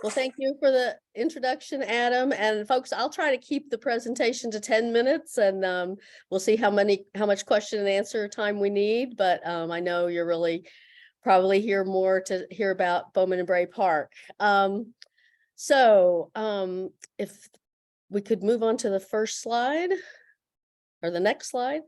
Well, thank you for the introduction, Adam. And folks, I'll try to keep the presentation to 10 minutes and we'll see how much question and answer time we need. But I know you're really probably more to hear about Bowman-Brae Park. If we could move on to the first slide or the next slide.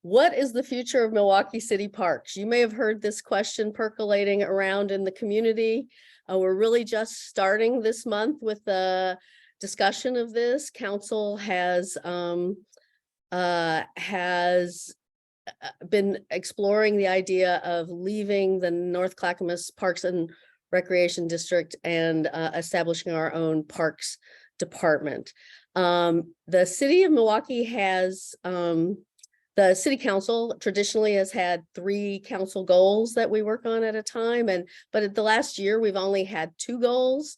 What is the future of Milwaukee City Parks? You may have heard this question percolating around in the community. We're really just starting this month with the discussion of this. Council has been exploring the idea of leaving the North Clackamas Parks and Recreation District and establishing our own parks department. The city of Milwaukee has the city council traditionally has had 3 council goals that we work on at a time, but at the last year we've only had 2 goals,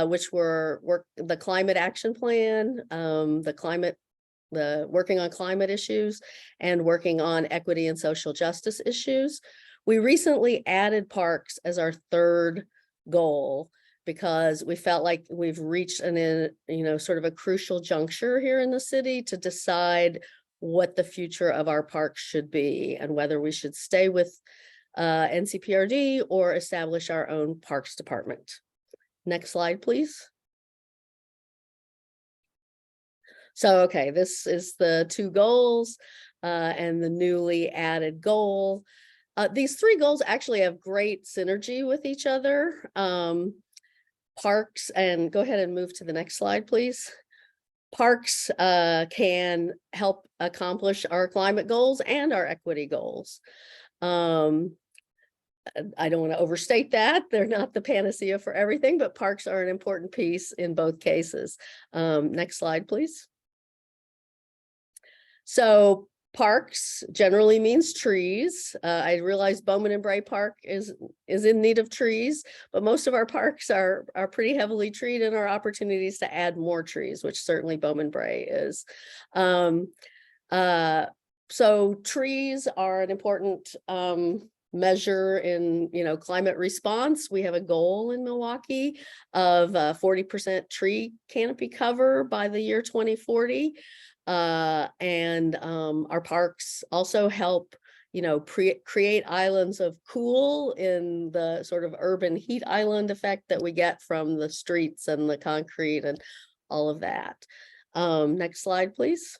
which were the climate action plan, the working on climate issues, and working on equity and social justice issues. We recently added parks as our 3rd goal because we felt like we've reached sort of a crucial juncture here in the city to decide what the future of our parks should be and whether we should stay with NCPRD or establish our own parks department. Next slide, please. So, okay, this is the 2 goals and the newly added goal. These 3 goals actually have great synergy with each other. Parks, and go ahead and move to the next slide, please. Parks can help accomplish our climate goals and our equity goals. I don't want to overstate that. They're not the panacea for everything, but parks are an important piece in both cases. Next slide, please. So parks generally means trees. I realize Bowman-Brae Park is in need of trees, but most of our parks are pretty heavily treed, and our opportunities to add more trees, which certainly Bowman-Brae is. So trees are an important measure in climate response. We have a goal in Milwaukee of 40% tree canopy cover by the year 2040. Our parks also help, create islands of cool in the sort of urban heat island effect that we get from the streets and the concrete and all of that. Next slide, please.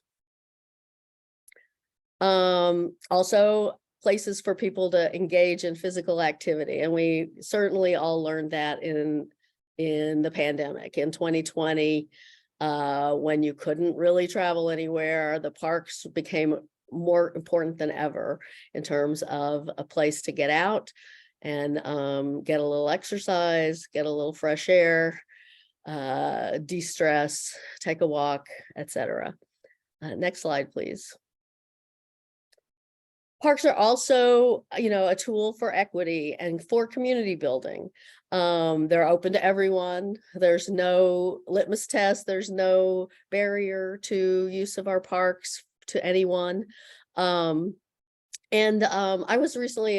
Also places for people to engage in physical activity. And we certainly all learned that in the pandemic in 2020. When you couldn't really travel anywhere, the parks became more important than ever in terms of a place to get out and get a little exercise, get a little fresh air, de-stress, take a walk, etc. Next slide, please. Parks are also, a tool for equity and for community building. They're open to everyone. There's no litmus test. There's no barrier to use of our parks to anyone. I recently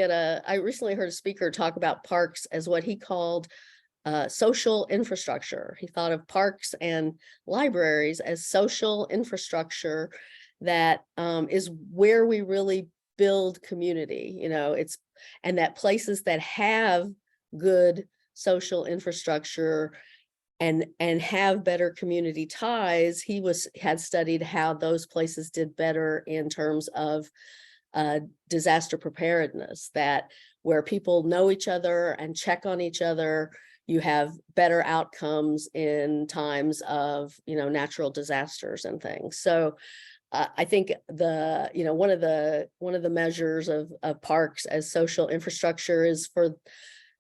heard a speaker talk about parks as what he called social infrastructure. He thought of parks and libraries as social infrastructure that is where we really build community, and that places that have good social infrastructure and have better community ties, he had studied how those places did better in terms of disaster preparedness, that where people know each other and check on each other, you have better outcomes in times of natural disasters and things. So I think one of the measures of parks as social infrastructure is for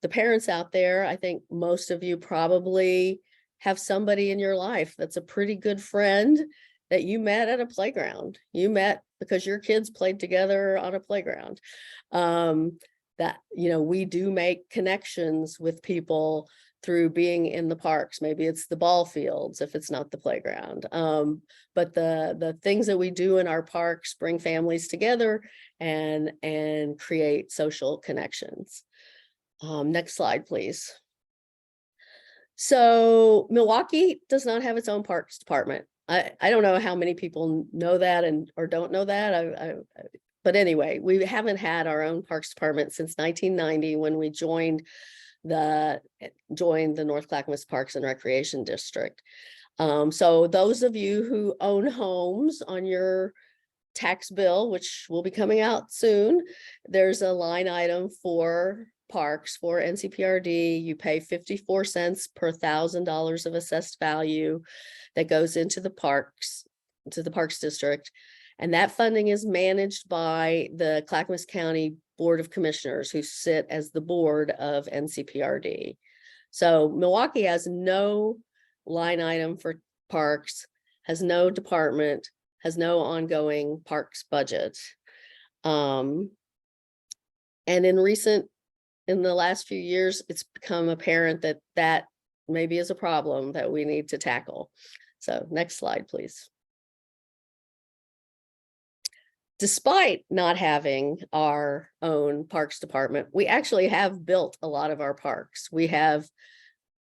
the parents out there. I think most of you probably have somebody in your life that's a pretty good friend that you met at a playground. You met because your kids played together on a playground. We do make connections with people through being in the parks. Maybe it's the ball fields if it's not the playground. But the things that we do in our parks bring families together and create social connections. Next slide, please. So Milwaukee does not have its own parks department. I don't know how many people know that or don't know that. But anyway, we haven't had our own parks department since 1990 when we joined the North Clackamas Parks and Recreation District. So those of you who own homes on your tax bill, which will be coming out soon, there's a line item for parks for NCPRD. You pay 54 cents per $1,000 of assessed value that goes into the parks, to the Parks District. And that funding is managed by the Clackamas County Board of Commissioners, who sit as the board of NCPRD. So Milwaukee has no line item for parks, has no department, has no ongoing parks budget. And in the last few years, it's become apparent that maybe is a problem that we need to tackle. So next slide, please. Despite not having our own parks department, we actually have built a lot of our parks. We have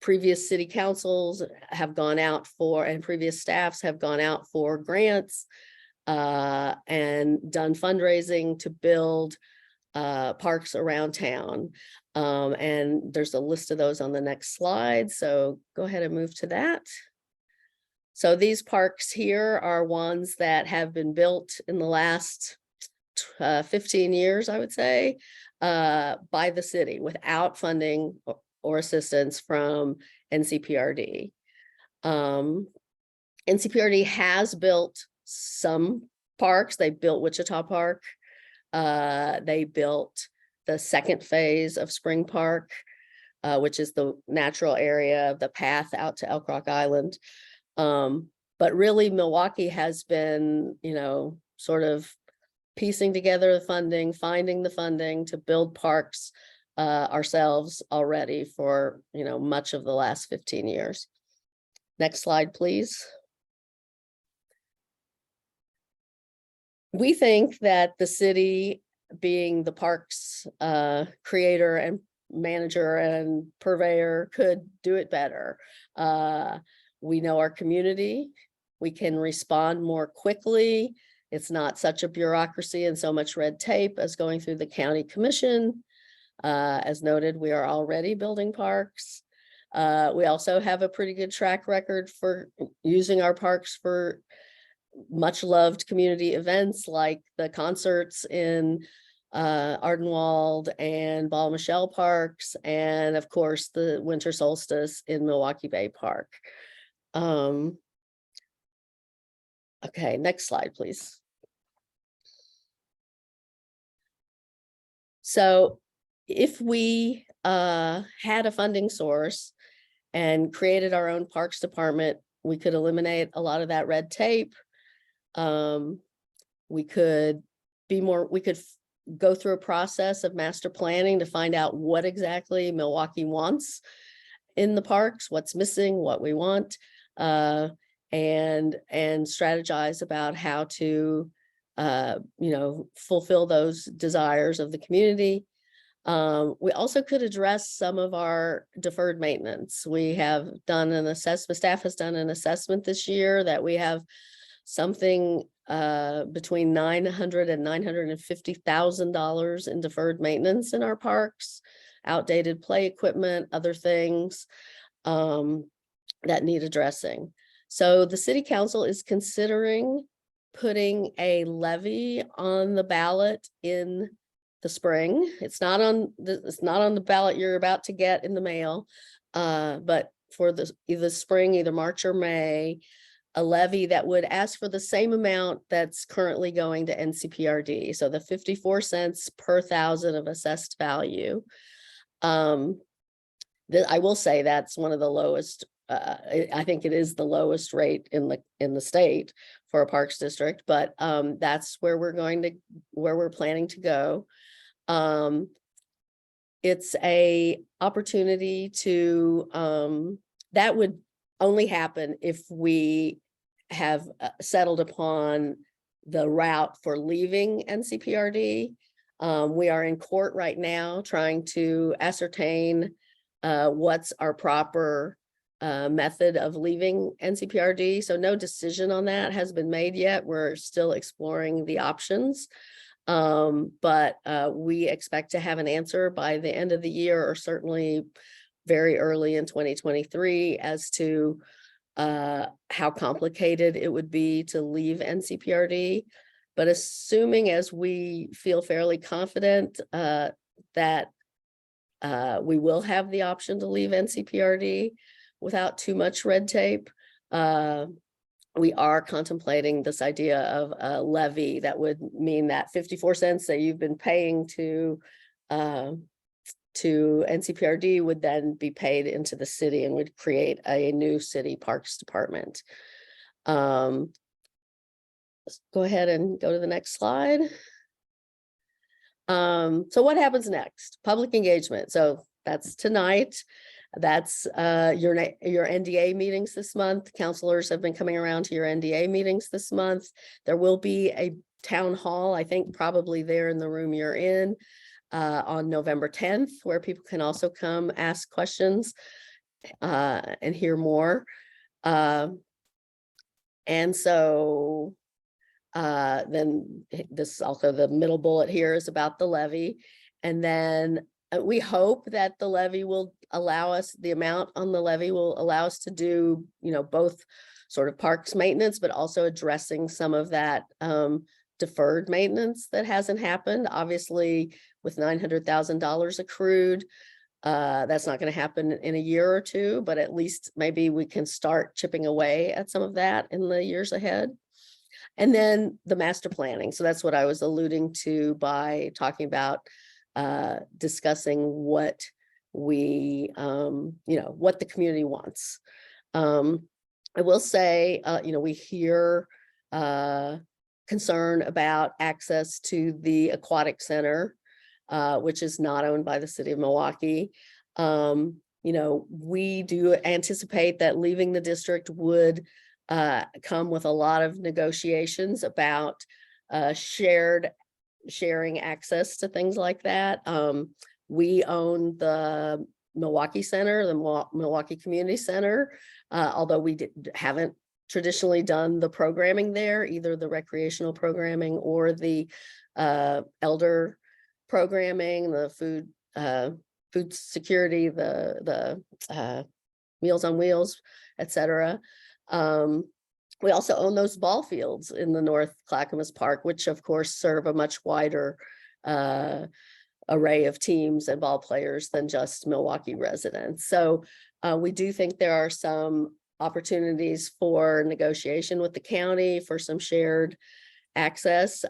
previous city councils have gone out for, and previous staffs have gone out for grants and done fundraising to build parks around town. And there's a list of those on the next slide. So go ahead and move to that. So these parks here are ones that have been built in the last 15 years, I would say, by the city without funding or assistance from NCPRD. NCPRD has built some parks. They built Wichita Park. They built the second phase of Spring Park, which is the natural area of the path out to Elk Rock Island. But really Milwaukee has been, sort of piecing together the funding, finding the funding to build parks ourselves already for, much of the last 15 years. Next slide, please. We think that the city, being the parks creator and manager and purveyor, could do it better. We know our community. We can respond more quickly. It's not such a bureaucracy and so much red tape as going through the county commission. As noted, we are already building parks. We also have a pretty good track record for using our parks for much loved community events like the concerts in Ardenwald and Ball Michelle parks, and of course the winter solstice in Milwaukee Bay Park. Okay, next slide, please. So if we had a funding source and created our own parks department, we could eliminate a lot of that red tape. We could go through a process of master planning to find out what exactly Milwaukee wants in the parks, what's missing, what we want, and strategize about how to, fulfill those desires of the community. We also could address some of our deferred maintenance. We have done an assessment, staff has done an assessment this year that we have something between $900,000 and $950,000 in deferred maintenance in our parks, outdated play equipment, other things that need addressing. So the city council is considering putting a levy on the ballot in the spring. It's not on the ballot you're about to get in the mail, but for either spring, either March or May, a levy that would ask for the same amount that's currently going to NCPRD. So the 54 cents per thousand of assessed value. I will say that's one of the lowest. I think it is the lowest rate in the state for a parks district, but that's where we're planning to go. It's a opportunity to that would only happen if we have settled upon the route for leaving NCPRD. We are in court right now trying to ascertain what's our proper method of leaving NCPRD. So no decision on that has been made yet. We're still exploring the options. But we expect to have an answer by the end of the year, or certainly very early in 2023, as to how complicated it would be to leave NCPRD. But assuming, as we feel fairly confident, that we will have the option to leave NCPRD without too much red tape, we are contemplating this idea of a levy that would mean that 54 cents that you've been paying to NCPRD would then be paid into the city and would create a new city parks department. Let's go ahead and go to the next slide. So what happens next? Public engagement. So that's tonight. That's your NDA meetings this month. Counselors have been coming around to your NDA meetings this month. There will be a town hall, I think probably there in the room you're in, on November 10th, where people can also come ask questions and hear more. And so then this also, the middle bullet here is about the levy. And then we hope that the levy will allow us, the amount on the levy will allow us to do, both sort of parks maintenance, but also addressing some of that deferred maintenance that hasn't happened. Obviously, with $900,000 accrued, that's not going to happen in a year or two, but at least maybe we can start chipping away at some of that in the years ahead. And then the master planning. So that's what I was alluding to by talking about discussing what we, what the community wants. I will say, we hear concern about access to the aquatic center, which is not owned by the city of Milwaukee. We do anticipate that leaving the district would come with a lot of negotiations about sharing access to things like that. We own the Milwaukee Center, the Milwaukee Community Center, although we haven't traditionally done the programming there, either the recreational programming or the elder programming, the food security, the Meals on Wheels, etc. We also own those ball fields in the North Clackamas Park, which of course serve a much wider array of teams and ball players than just Milwaukee residents. So we do think there are some opportunities for negotiation with the county for some shared access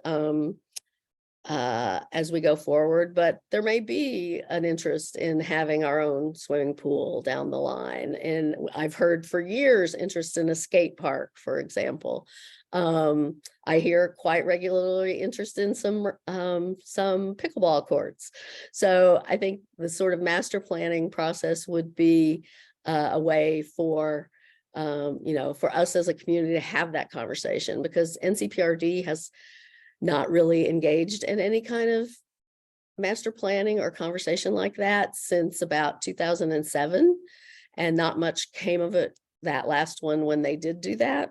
as we go forward, but there may be an interest in having our own swimming pool down the line. And I've heard for years interest in a skate park, for example. I hear quite regularly interest in some pickleball courts. So I think the sort of master planning process would be a way for for us as a community to have that conversation, because NCPRD has not really engaged in any kind of master planning or conversation like that since about 2007, and not much came of it that last one when they did do that.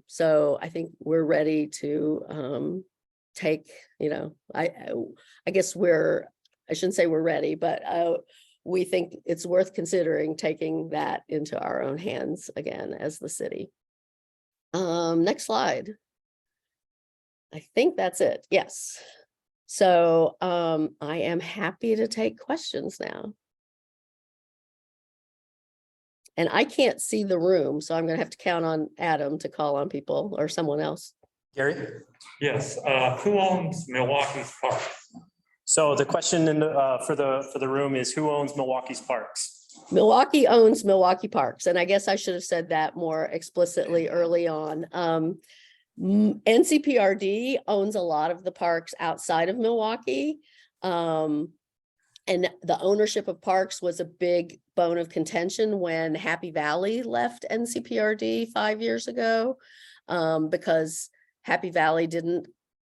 So I think we're ready to take, I guess I shouldn't say we're ready, but we think it's worth considering taking that into our own hands again as the city. Next slide. I think that's it. Yes. So I am happy to take questions now. And I can't see the room, so I'm going to have to count on Adam to call on people or someone else. Gary? Yes. Who owns Milwaukee's parks? So the question for the room is, who owns Milwaukee's parks? Milwaukee owns Milwaukee Parks, and I guess I should have said that more explicitly early on. NCPRD owns a lot of the parks outside of Milwaukee. And the ownership of parks was a big bone of contention when Happy Valley left NCPRD 5 years ago, because Happy Valley didn't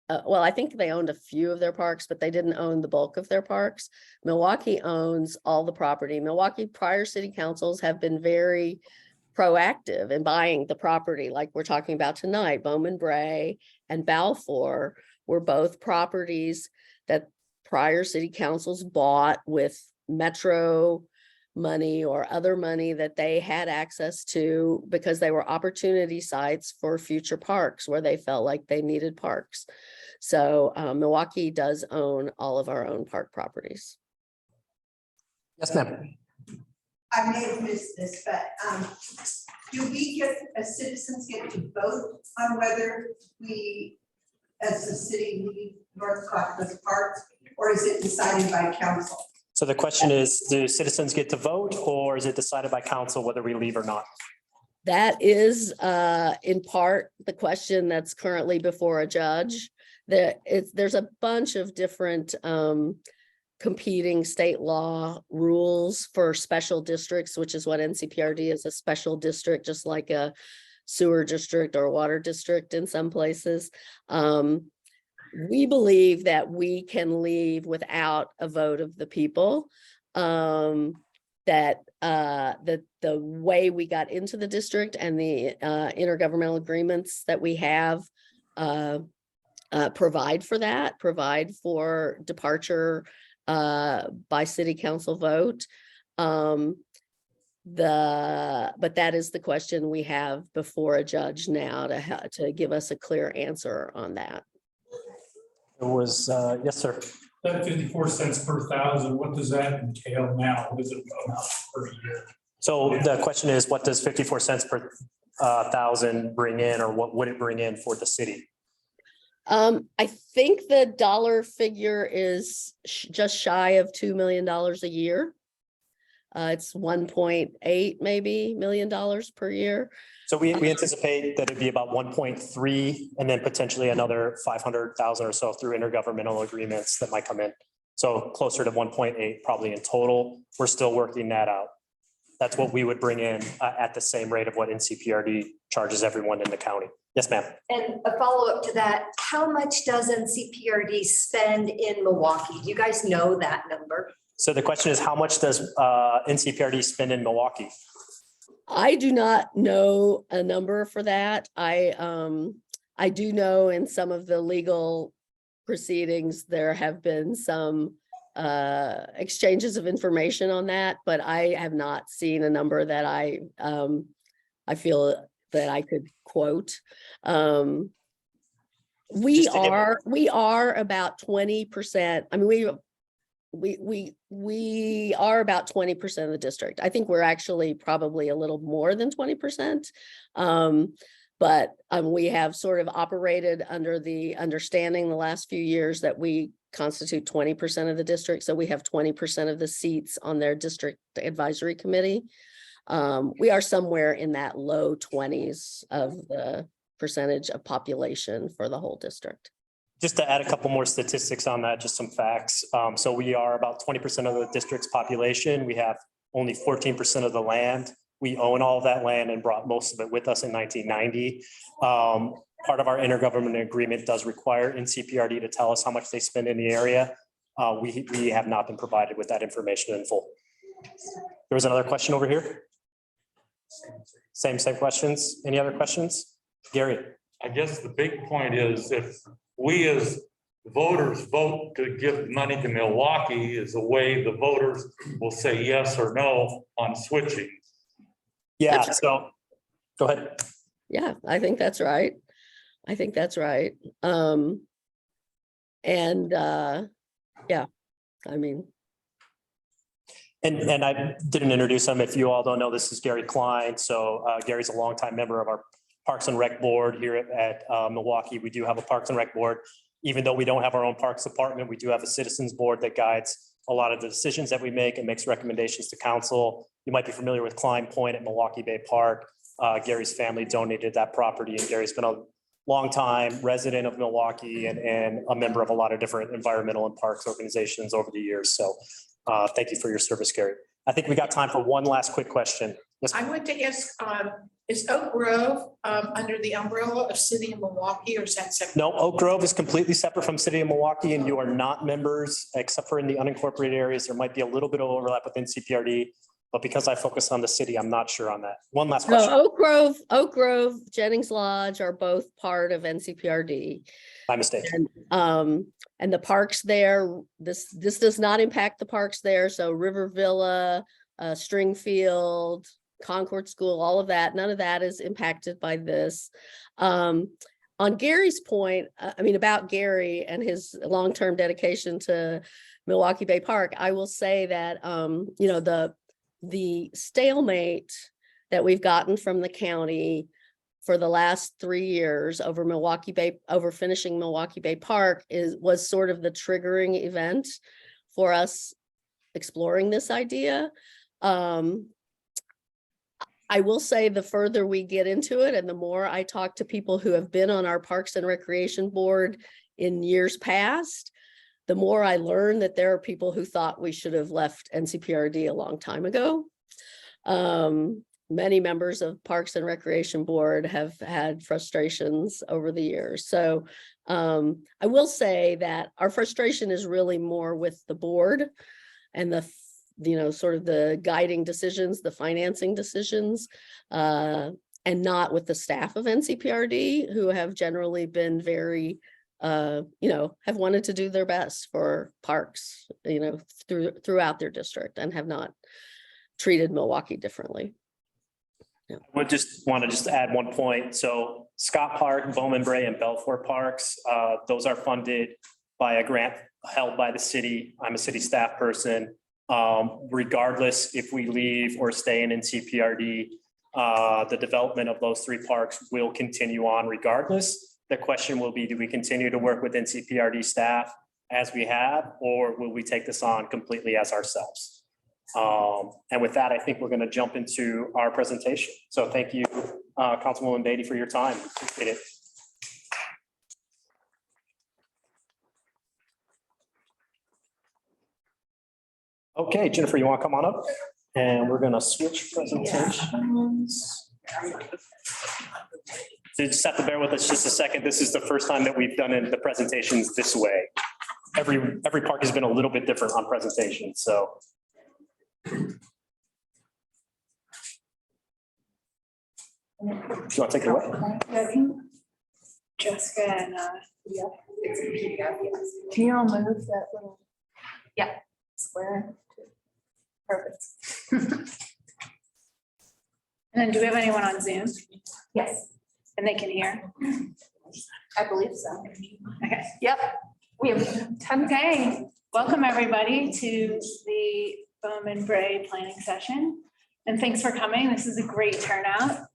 well, I think they owned a few of their parks, but they didn't own the bulk of their parks. Milwaukee owns all the property. Milwaukee prior city councils have been very proactive in buying the property like we're talking about tonight. Bowman-Brae and Balfour were both properties that prior city councils bought with Metro money or other money that they had access to because they were opportunity sites for future parks where they felt like they needed parks. So Milwaukee does own all of our own park properties. Yes, ma'am. I may have missed this, but do we get, as citizens, get to vote on whether we, as a city, need North Clackamas Park, or is it decided by council? So the question is, do citizens get to vote or is it decided by council whether we leave or not? That is in part the question that's currently before a judge. There's a bunch of different competing state law rules for special districts, which is what NCPRD is, a special district, just like a sewer district or water district in some places. We believe that we can leave without a vote of the people. That the way we got into the district and the intergovernmental agreements that we have provide for that, provide for departure by city council vote. But that is the question we have before a judge now to give us a clear answer on that. It was, yes, sir. That 54 cents per thousand, what does that entail now? What does it amount per year? So the question is, what does 54 cents per thousand bring in, or what would it bring in for the city? I think the dollar figure is just shy of $2 million a year. It's 1.8 maybe million dollars per year. So we anticipate that it'd be about 1.3 and then potentially another 500,000 or so through intergovernmental agreements that might come in. So closer to 1.8 probably in total. We're still working that out. That's what we would bring in at the same rate of what NCPRD charges everyone in the county. Yes, ma'am. And a follow-up to that, how much does NCPRD spend in Milwaukee? Do you guys know that number? So the question is, how much does NCPRD spend in Milwaukee? I do not know a number for that. I do know in some of the legal proceedings, there have been some exchanges of information on that, but I have not seen a number that I feel that I could quote. We are about 20%. I mean, we are about 20% of the district. I think we're actually probably a little more than 20%. But we have sort of operated under the understanding the last few years that we constitute 20% of the district. So we have 20% of the seats on their district advisory committee. We are somewhere in that low 20s of the percentage of population for the whole district. Just to add a couple more statistics on that, just some facts. So we are about 20% of the district's population. We have only 14% of the land. We own all of that land and brought most of it with us in 1990. Part of our intergovernmental agreement does require NCPRD to tell us how much they spend in the area. We have not been provided with that information in full. There was another question over here. Same questions. Any other questions? Gary. I guess the big point is if we as voters vote to give money to Milwaukee is a way the voters will say yes or no on switching. Yeah, so go ahead. Yeah, I think that's right. I think that's right. Yeah, I mean. And I didn't introduce him. If you all don't know, this is Gary Klein. So Gary's a longtime member of our Parks and Rec Board here at Milwaukee. We do have a Parks and Rec Board. Even though we don't have our own Parks Department, we do have a Citizens Board that guides a lot of the decisions that we make and makes recommendations to council. You might be familiar with Klein Point at Milwaukee Bay Park. Gary's family donated that property, and Gary's been a longtime resident of Milwaukee and a member of a lot of different environmental and parks organizations over the years. So thank you for your service, Gary. I think we got time for one last quick question. Yes, I want to ask, is Oak Grove under the umbrella of City of Milwaukee, or is that separate? no, Oak Grove is completely separate from City of Milwaukee, and you are not members, except for in the unincorporated areas. There might be a little bit of overlap within CPRD, but because I focus on the city, I'm not sure on that. One last question. No, Oak Grove, Jennings Lodge are both part of NCPRD. My mistake. And the parks there, this does not impact the parks there. So River Villa, Stringfield, Concord School, all of that, none of that is impacted by this. On Gary's point, about Gary and his long-term dedication to Milwaukee Bay Park, I will say that, the stalemate that we've gotten from the county for the last 3 years over finishing Milwaukee Bay Park was sort of the triggering event for us exploring this idea. I will say the further we get into it and the more I talk to people who have been on our Parks and Recreation Board in years past, the more I learn that there are people who thought we should have left NCPRD a long time ago. Many members of Parks and Recreation Board have had frustrations over the years. So I will say that our frustration is really more with the board and sort of the guiding decisions, the financing decisions, and not with the staff of NCPRD, who have generally been very, have wanted to do their best for parks, throughout their district, and have not treated Milwaukee differently. I would just want to add one point. So Scott Park, Bowman-Brae, and Belfort Parks, those are funded by a grant held by the city. I'm a city staff person. Regardless if we leave or stay in NCPRD, the development of those 3 parks will continue on regardless. The question will be, do we continue to work with NCPRD staff as we have, or will we take this on completely as ourselves? And with that, I think we're going to jump into our presentation. So thank you, Councilwoman Beatty, for your time. Appreciate it. Okay, Jennifer, you want to come on up? And we're going to switch presentations. So you just have to bear with us just a second. This is the first time that we've done the presentations this way. Every park has been a little bit different on presentation, so. Do you want to take it away? Jessica and can you all move that little? Yeah. Square. Perfect. And then do we have anyone on Zoom? Yes. And they can hear? I believe so. Okay, yep. We have 10. Okay, welcome everybody to the Bowman-Brae planning session. And thanks for coming. This is a great turnout.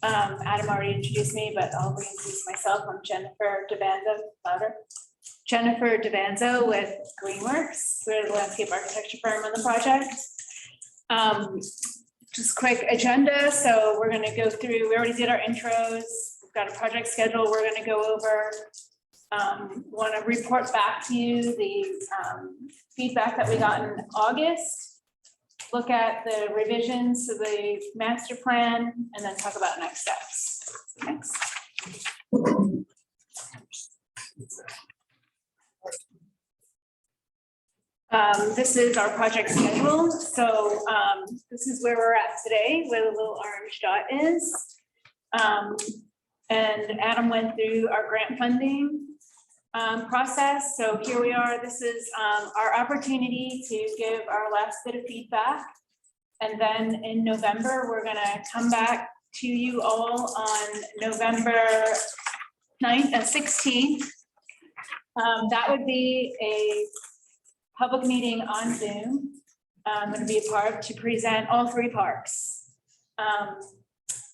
Adam already introduced me, but I'll reintroduce myself. I'm Jennifer Devanzo with Greenworks. We're the landscape architecture firm on the project. Just quick agenda. So we're going to go through, we already did our intros. We've got a project schedule we're going to go over. Want to report back to you the feedback that we got in August. Look at the revisions to the master plan, and then talk about next steps. Next. This is our project schedule. So this is where we're at today, where the little orange dot is. And Adam went through our grant funding process. So here we are. This is our opportunity to give our last bit of feedback. And then in November, we're going to come back to you all on November 9th and 16th. That would be a public meeting on Zoom. I'm going to be a part to present all 3 parks.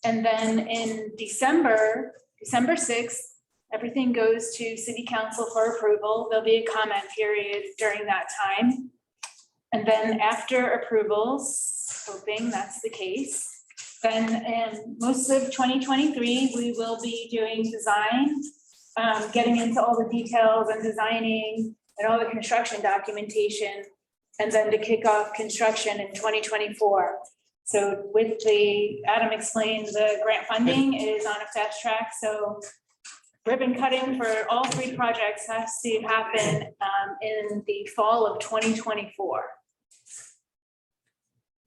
And then in December 6th, everything goes to City Council for approval. There'll be a comment period during that time. And then after approvals, hoping that's the case, then in most of 2023, we will be doing design, getting into all the details and designing and all the construction documentation, and then to kick off construction in 2024. So Adam explained, the grant funding is on a fast track, so ribbon cutting for all 3 projects has to happen in the fall of 2024.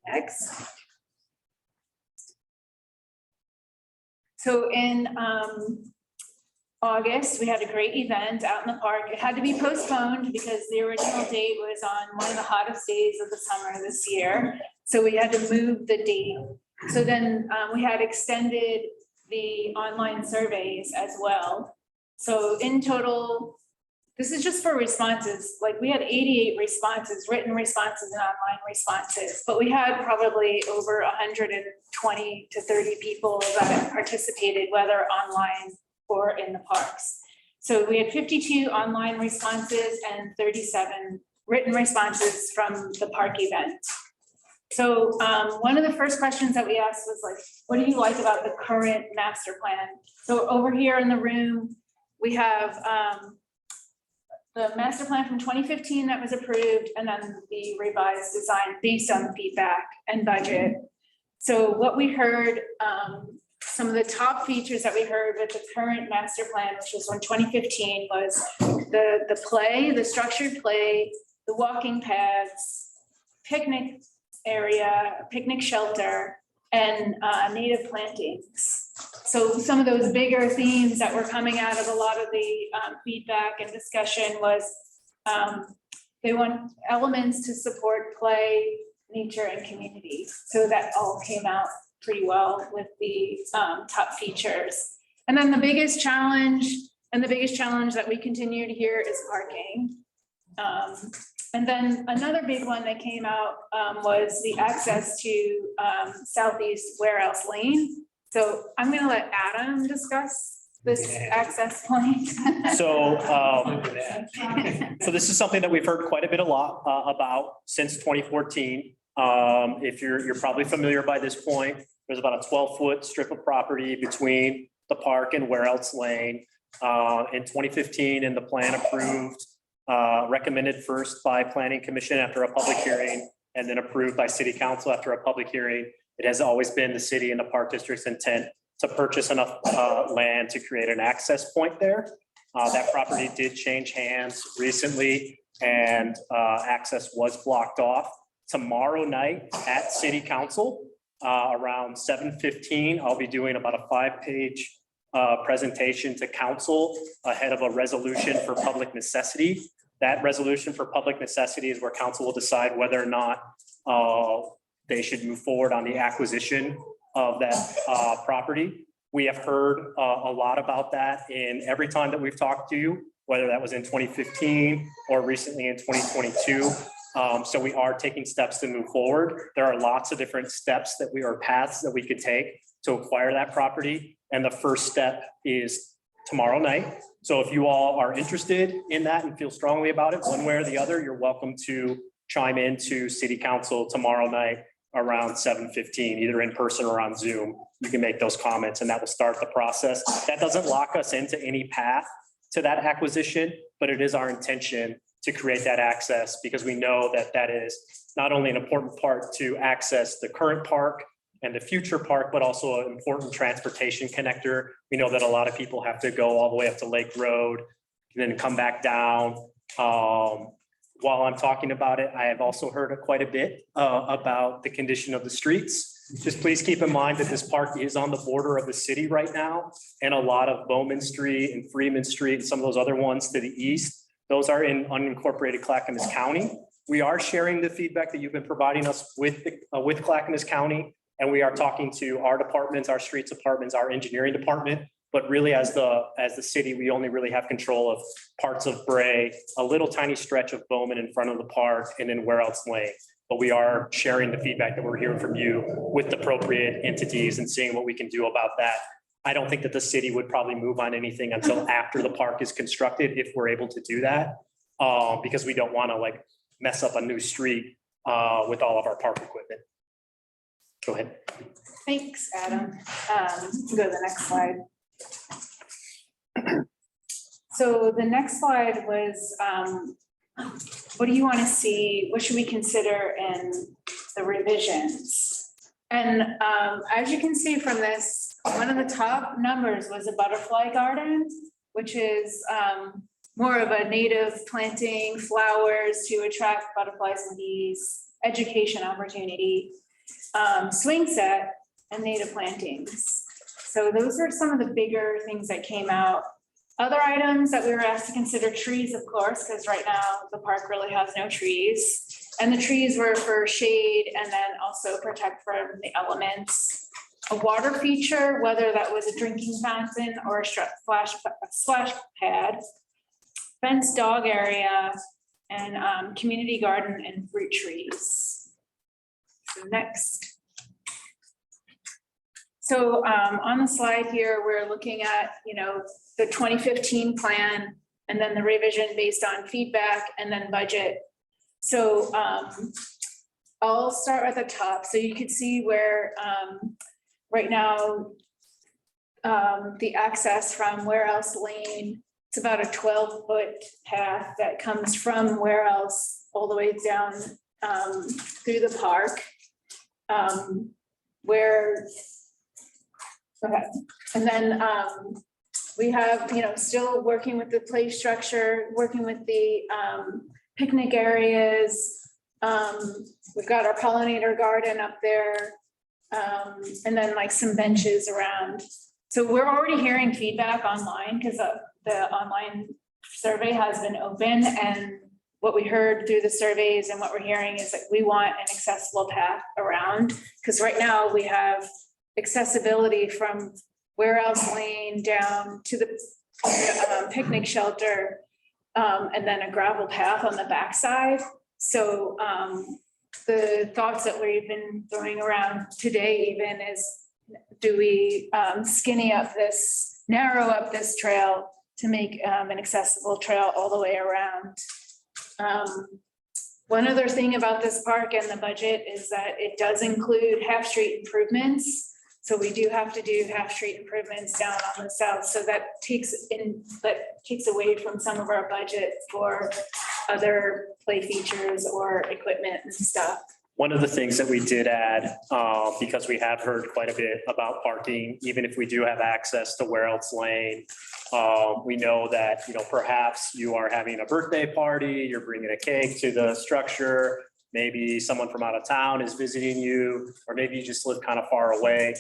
Next. So in August, we had a great event out in the park. It had to be postponed because the original date was on one of the hottest days of the summer this year. So we had to move the date. So then we had extended the online surveys as well. So in total, this is just for responses. Like we had 88 responses, written responses and online responses, but we had probably over 120 to 30 people that participated, whether online or in the parks. So we had 52 online responses and 37 written responses from the park event. So one of the first questions that we asked was like, what do you like about the current master plan? So over here in the room, we have the master plan from 2015 that was approved, and then the revised design based on the feedback and budget. So what we heard, some of the top features that we heard with the current master plan, which was from 2015, was the play, the structured play, the walking paths, picnic area, picnic shelter, and native plantings. So some of those bigger themes that were coming out of a lot of the feedback and discussion was they want elements to support play, nature, and community. So that all came out pretty well with the top features. And then the biggest challenge that we continue to hear is parking. And then another big one that came out was the access to Southeast Where Else Lane. So I'm going to let Adam discuss this access point. So, so this is something that we've heard quite a bit about since 2014. If you're probably familiar by this point, there's about a 12-foot strip of property between the park and Where Else Lane. In 2015, and the plan approved, recommended first by Planning Commission after a public hearing, and then approved by City Council after a public hearing. It has always been the city and the park district's intent to purchase enough land to create an access point there. That property did change hands recently, and access was blocked off. Tomorrow night at City Council, around 7:15, I'll be doing about a 5-page presentation to council ahead of a resolution for public necessity. That resolution for public necessity is where council will decide whether or not they should move forward on the acquisition of that property. We have heard a lot about that in every time that we've talked to you, whether that was in 2015 or recently in 2022. So we are taking steps to move forward. There are lots of different steps paths that we could take to acquire that property. And the first step is tomorrow night. So if you all are interested in that and feel strongly about it, one way or the other, you're welcome to chime into City Council tomorrow night around 7:15, either in person or on Zoom. You can make those comments and that will start the process. That doesn't lock us into any path to that acquisition, but it is our intention to create that access because we know that that is not only an important part to access the current park and the future park, but also an important transportation connector. We know that a lot of people have to go all the way up to Lake Road and then come back down. While I'm talking about it, I have also heard quite a bit about the condition of the streets. Just please keep in mind that this park is on the border of the city right now, and a lot of Bowman Street and Freeman Street and some of those other ones to the east, those are in unincorporated Clackamas County. We are sharing the feedback that you've been providing us with Clackamas County, and we are talking to our departments, our streets departments, our engineering department. But really, as the city, we only really have control of parts of Brae, a little tiny stretch of Bowman in front of the park, and then Where Else Lane. But we are sharing the feedback that we're hearing from you with the appropriate entities and seeing what we can do about that. I don't think that the city would probably move on anything until after the park is constructed, if we're able to do that, because we don't want to like mess up a new street with all of our park equipment. Go ahead. Thanks, Adam. Go to the next slide. So the next slide was, what do you want to see? What should we consider in the revisions? And as you can see from this, one of the top numbers was a butterfly garden, which is more of a native planting flowers to attract butterflies and bees, education opportunity, swing set, and native plantings. So those are some of the bigger things that came out. Other items that we were asked to consider, trees, of course, because right now the park really has no trees. And the trees were for shade and then also protect from the elements. A water feature, whether that was a drinking fountain or a splash pad, fenced dog area, and community garden and fruit trees. So next. So on the slide here, we're looking at, the 2015 plan and then the revision based on feedback and then budget. So I'll start at the top. So you can see where right now the access from Where Else Lane, it's about a 12-foot path that comes from Where Else all the way down through the park. Okay. And then we have, still working with the play structure, working with the picnic areas. We've got our pollinator garden up there. And then like some benches around. So we're already hearing feedback online because the online survey has been open, and what we heard through the surveys and what we're hearing is that we want an accessible path around, because right now we have accessibility from Where Else Lane down to the picnic shelter, and then a gravel path on the backside. So the thoughts that we've been throwing around today even is, do we narrow up this trail to make an accessible trail all the way around? One other thing about this park and the budget is that it does include half-street improvements. So we do have to do half-street improvements down on the south. So that takes away from some of our budget for other play features or equipment and stuff. One of the things that we did add, because we have heard quite a bit about parking, even if we do have access to Where Else Lane, we know that, perhaps you are having a birthday party, you're bringing a cake to the structure, maybe someone from out of town is visiting you, or maybe you just live kind of far away.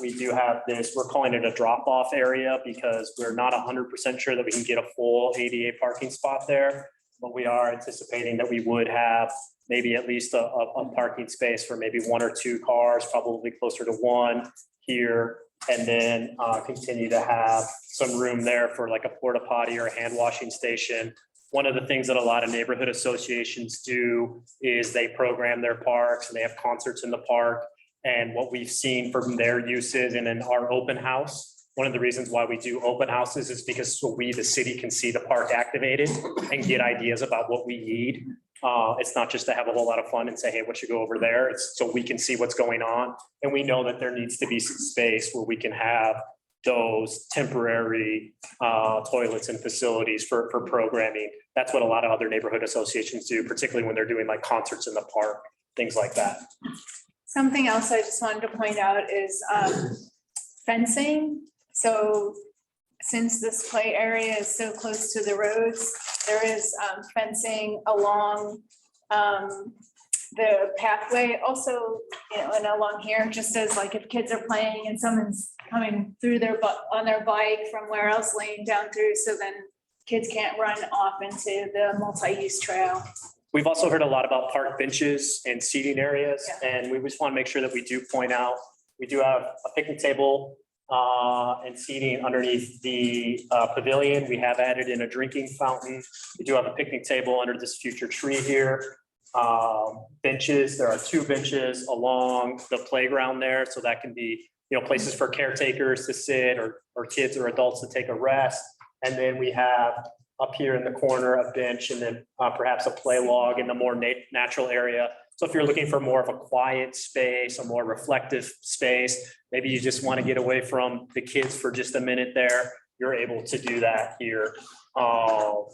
We do have this, we're calling it a drop-off area because we're not 100% sure that we can get a full ADA parking spot there, but we are anticipating that we would have maybe at least a parking space for maybe 1 or 2 cars, probably closer to 1 here, and then continue to have some room there for like a porta potty or a hand washing station. One of the things that a lot of neighborhood associations do is they program their parks and they have concerts in the park. And what we've seen from their uses and in our open house, one of the reasons why we do open houses is because so we, the city, can see the park activated and get ideas about what we need. It's not just to have a whole lot of fun and say, hey, what should go over there? It's so we can see what's going on. And we know that there needs to be some space where we can have those temporary toilets and facilities for programming. That's what a lot of other neighborhood associations do, particularly when they're doing like concerts in the park, things like that. Something else I just wanted to point out is fencing. So since this play area is so close to the roads, there is fencing along the pathway also, and along here, just as like if kids are playing and someone's coming through on their bike from Where Else Lane down through, so then kids can't run off into the multi-use trail. We've also heard a lot about park benches and seating areas, and we just want to make sure that we do point out, we do have a picnic table and seating underneath the pavilion. We have added in a drinking fountain. We do have a picnic table under this future tree here. Benches, there are 2 benches along the playground there, so that can be, places for caretakers to sit or kids or adults to take a rest. And then we have up here in the corner a bench, and then perhaps a play log in the more natural area. So if you're looking for more of a quiet space, a more reflective space, maybe you just want to get away from the kids for just a minute there, you're able to do that here. And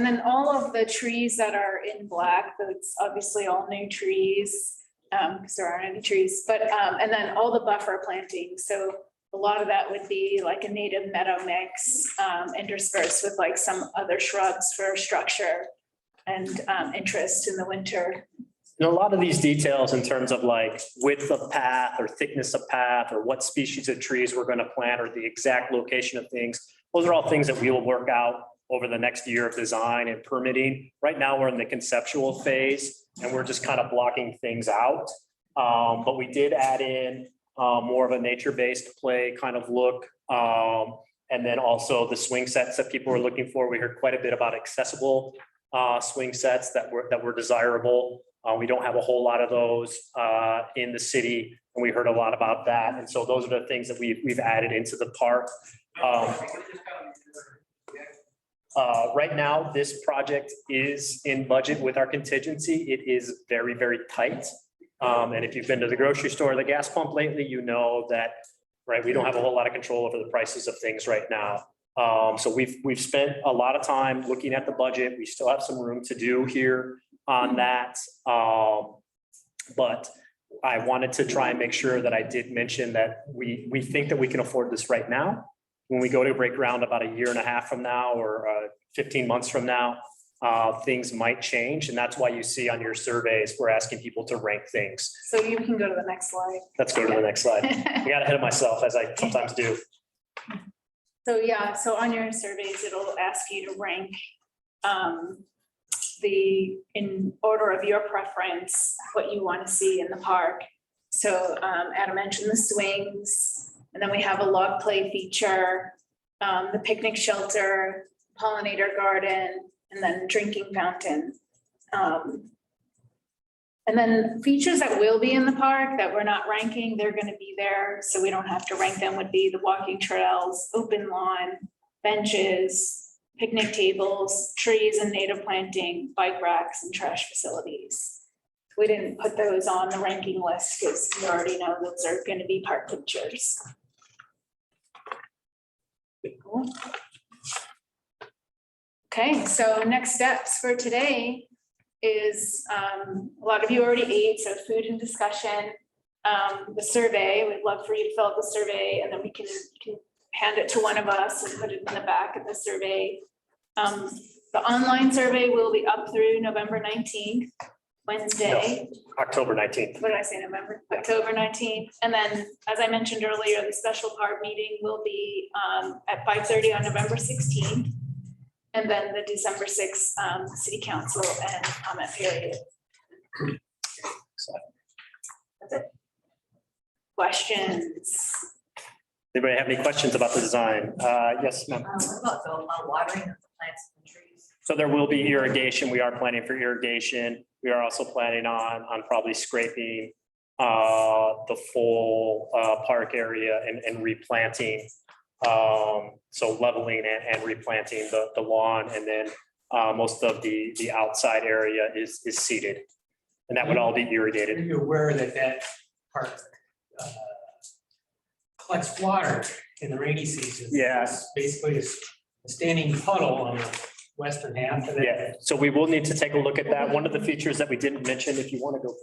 then all of the trees that are in black, that's obviously all new trees. because there aren't any trees, but, and then all the buffer plantings. So a lot of that would be like a native meadow mix, interspersed with like some other shrubs for structure and interest in the winter. And a lot of these details in terms of like width of path or thickness of path or what species of trees we're going to plant or the exact location of things, those are all things that we will work out over the next year of design and permitting. Right now, we're in the conceptual phase and we're just kind of blocking things out. But we did add in more of a nature-based play kind of look. And then also the swing sets that people were looking for. We heard quite a bit about accessible swing sets that were desirable. We don't have a whole lot of those in the city, and we heard a lot about that. And so those are the things that we've added into the park. Right now, this project is in budget with our contingency. It is very, very tight. And if you've been to the grocery store or the gas pump lately, you know that, right, we don't have a whole lot of control over the prices of things right now. So we've spent a lot of time looking at the budget. We still have some room to do here on that. But I wanted to try and make sure that I did mention that we think that we can afford this right now. When we go to break ground about a year and a half from now or 15 months from now, things might change. And that's why you see on your surveys, we're asking people to rank things. So you can go to the next slide. Let's go to the next slide. I got ahead of myself, as I sometimes do. So yeah, so on your surveys, it'll ask you to rank in order of your preference, what you want to see in the park. So Adam mentioned the swings, and then we have a log play feature, the picnic shelter, pollinator garden, and then drinking fountain. And then features that will be in the park that we're not ranking, they're going to be there, so we don't have to rank them, would be the walking trails, open lawn, benches, picnic tables, trees and native planting, bike racks, and trash facilities. We didn't put those on the ranking list because we already know those are going to be park features. Cool. Okay, so next steps for today is a lot of you already ate, so food and discussion. The survey, we'd love for you to fill out the survey, and then you can hand it to one of us and put it in the back of the survey. The online survey will be up through November 19th, Wednesday. No, October 19th. What did I say, November? October 19th. And then, as I mentioned earlier, the special park meeting will be at 5:30 on November 16th. And then the December 6th city council and comment period. That's it. Questions? Anybody have any questions about the design? Yes, ma'am. What about the watering of the plants and trees? So there will be irrigation. We are planning for irrigation. We are also planning on probably scraping the full park area and replanting. So leveling and replanting the lawn, and then most of the outside area is seeded. And that would all be irrigated. Are you aware that park collects water in the rainy season? Yes. Basically, it's a standing puddle on the western half of it. Yeah, so we will need to take a look at that. One of the features that we didn't mention, if you want to go.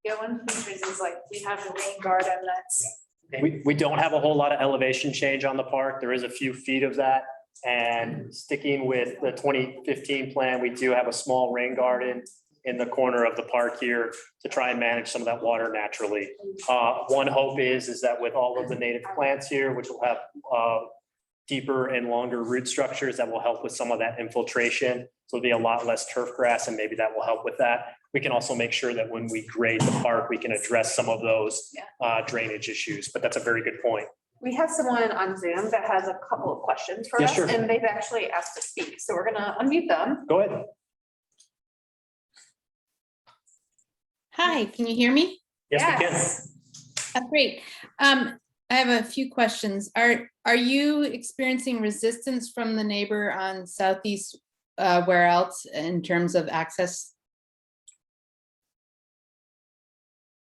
Yeah, one of the features is like we have a rain garden that's. We don't have a whole lot of elevation change on the park. There is a few feet of that. And sticking with the 2015 plan, we do have a small rain garden in the corner of the park here to try and manage some of that water naturally. One hope is that with all of the native plants here, which will have deeper and longer root structures, that will help with some of that infiltration. So it'll be a lot less turf grass, and maybe that will help with that. We can also make sure that when we grade the park, we can address some of those drainage issues, but that's a very good point. We have someone on Zoom that has a couple of questions for Yeah, us, sure. and they've actually asked to speak, so we're gonna unmute them. Go ahead. Hi, can you hear me? Yes, we Yes. can. Oh, great. I have a few questions. Are you experiencing resistance from the neighbor on southeast where else in terms of access?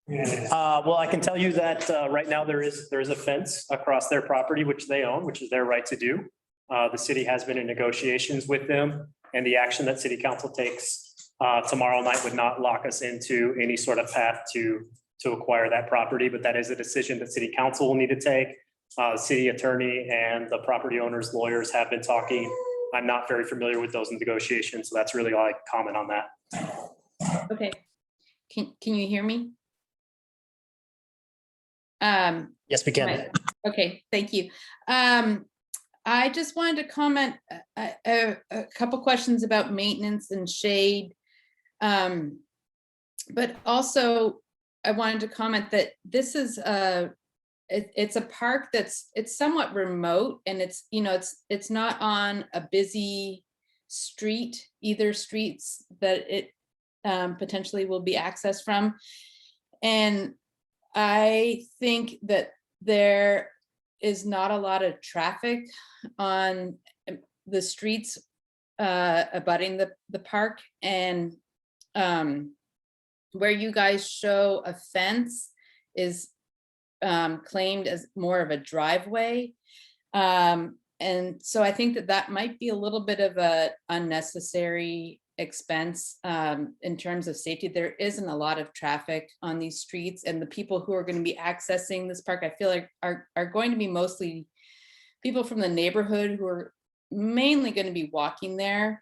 Well, I can tell you that right now there is a fence across their property, which they own, which is their right to do. The city has been in negotiations with them, and the action that city council takes tomorrow night would not lock us into any sort of path to acquire that property, but that is a decision that city council will need to take. City attorney and the property owner's lawyers have been talking. I'm not very familiar with those negotiations, so that's really all I can comment on that. Okay. Can you hear me? Yes, we can. Right. Okay, thank you. I just wanted to comment a couple questions about maintenance and shade. But also I wanted to comment that this is it's a park it's somewhat remote, and it's, you know, it's not on a busy street, either streets that it potentially will be accessed from. And I think that there is not a lot of traffic on the streets abutting the park, and where you guys show a fence is claimed as more of a driveway. And so I think that that might be a little bit of a unnecessary expense in terms of safety. There isn't a lot of traffic on these streets, and the people who are going to be accessing this park, I feel like are going to be mostly people from the neighborhood who are mainly going to be walking there.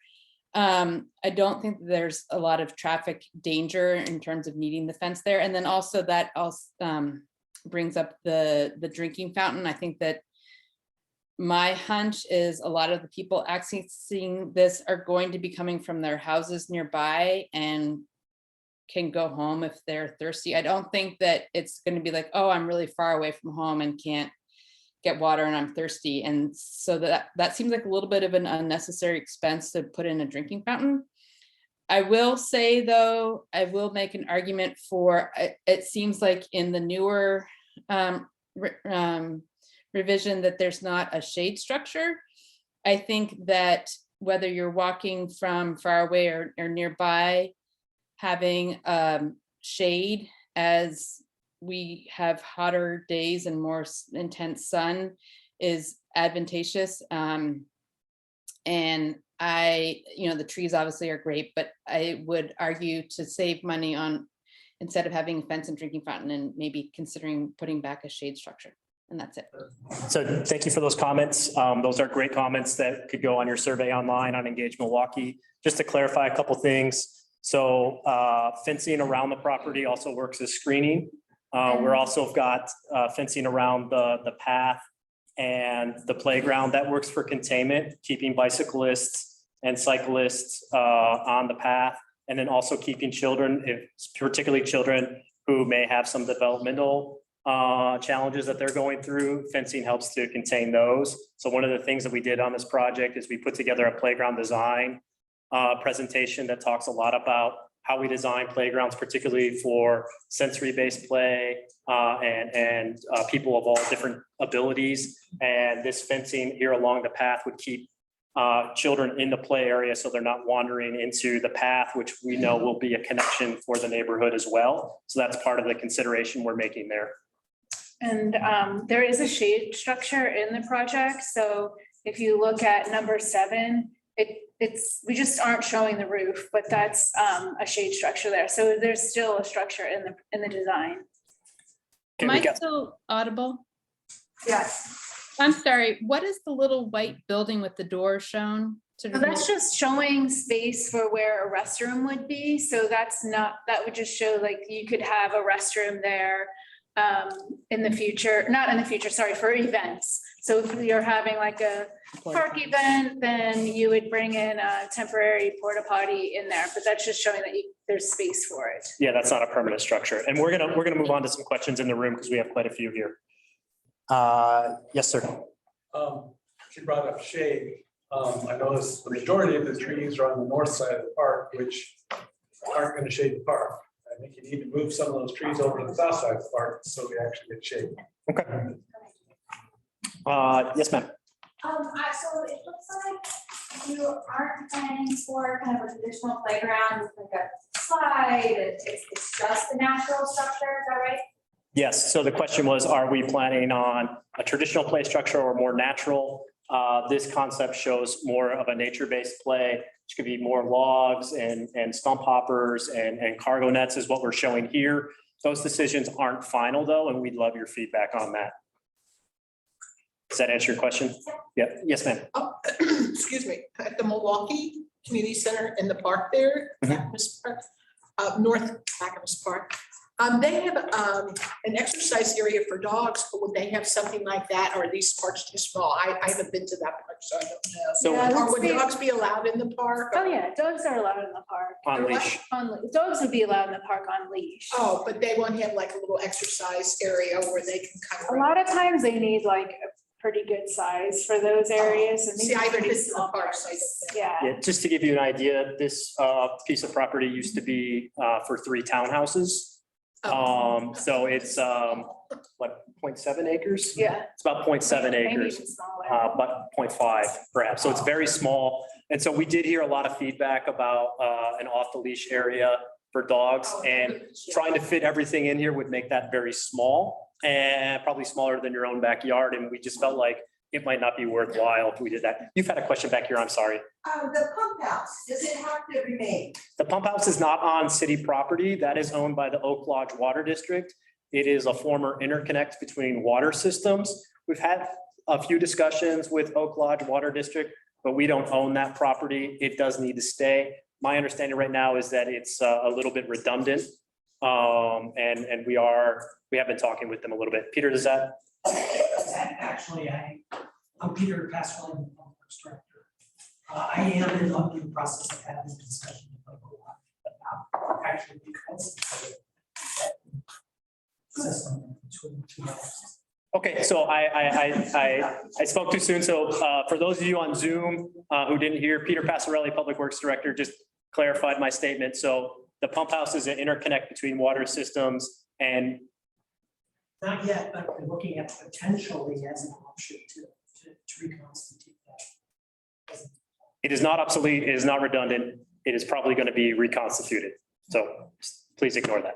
I don't think there's a lot of traffic danger in terms of needing the fence there. And then also that also brings up the drinking fountain. I think that my hunch is a lot of the people accessing this are going to be coming from their houses nearby and can go home if they're thirsty. I don't think that it's going to be like, oh, I'm really far away from home and can't get water and I'm thirsty. And so that seems like a little bit of an unnecessary expense to put in a drinking fountain. I will say, though, I will make an argument for, it seems like in the newer revision that there's not a shade structure. I think that whether you're walking from far away or nearby, having shade as we have hotter days and more intense sun is advantageous. And the trees obviously are great, but I would argue to save money on, instead of having a fence and drinking fountain, and maybe considering putting back a shade structure. And that's it. So thank you for those comments. Those are great comments that could go on your survey online on Engage Milwaukee. Just to clarify a couple things. So fencing around the property also works as screening. We're also got fencing around the path and the playground that works for containment, keeping bicyclists and cyclists on the path, and then also keeping children, particularly children who may have some developmental challenges that they're going through. Fencing helps to contain those. So one of the things that we did on this project is we put together a playground design presentation that talks a lot about how we design playgrounds, particularly for sensory-based play and people of all different abilities. And this fencing here along the path would keep children in the play area so they're not wandering into the path, which we know will be a connection for the neighborhood as well. So that's part of the consideration we're making there. And there is a shade structure in the project. So if you look at number 7, we just aren't showing the roof, but that's a shade structure there. So there's still a structure in the design. Am I still audible? Yes. I'm sorry. What is the little white building with the door shown? So that's just showing space for where a restroom would be. So that would just show like you could have a restroom there in the future, not in the future, sorry, for events. So if you're having like a park event, then you would bring in a temporary porta potty in there, but that's just showing that there's space for it. Yeah, that's not a permanent structure. And we're gonna move on to some questions in the room because we have quite a few here. Yes, sir. She brought up shade. I noticed the majority of the trees are on the north side of the park, which aren't going to shade the park. I think you need to move some of those trees over to the south side of the park so we actually get shade. Okay. Yes, ma'am. So it looks like you aren't planning for kind of a traditional playground with like a slide. It's just the natural structure, is that right? Yes. So the question was, are we planning on a traditional play structure or more natural? This concept shows more of a nature-based play, which could be more logs and stump hoppers and cargo nets is what we're showing here. Those decisions aren't final though, and we'd love your feedback on that. Does that answer your question? Yeah, yes, ma'am. Oh, excuse me, at the Milwaukee Community Center in the park there, Activist Park, North Activist Park. They have an exercise area for dogs, but would they have something like that, or are these parks too small? I haven't been to that park, so I don't know. So- Yeah, Or let's would see. dogs be allowed in the park? Oh, yeah, dogs are allowed in the park. On leash. Dogs would be allowed in the park on leash. Oh, but they won't have like a little exercise area where they can kind of. A lot of times they need like a pretty good size for those areas and these See, I are haven't pretty been to the small park, so I parks. don't Yeah. Yeah, just to give you an idea, this piece of property used to be for 3 townhouses. So it's what, 0.7 acres? Yeah. It's about 0.7 Maybe acres. even smaller. But 0.5 perhaps. So it's very small. And so we did hear a lot of feedback about an off the leash area for dogs, and trying to fit everything in here would make that very small and probably smaller than your own backyard. And we just felt like it might not be worthwhile if we did that. You've had a question back here. I'm sorry. The pump house, does it have to remain? The pump house is not on city property. That is owned by the Oak Lodge Water District. It is a former interconnect between water systems. We've had a few discussions with Oak Lodge Water District, but we don't own that property. It does need to stay. My understanding right now is that it's a little bit redundant. And we have been talking with them a little bit. Peter, does that? Actually, I'm Peter Pasquale, the Public Works Director. I am in the process of having a discussion with local law, actually because system between 2 houses. Okay, so I spoke too soon. So for those of you on Zoom who didn't hear, Peter Passarelli, Public Works Director, just clarified my statement. So the pump house is an interconnect between water systems and. Not yet, but we're looking at potentially as an option to reconstitute that. It is not obsolete, it is not redundant, it is probably going to be reconstituted. So please ignore that.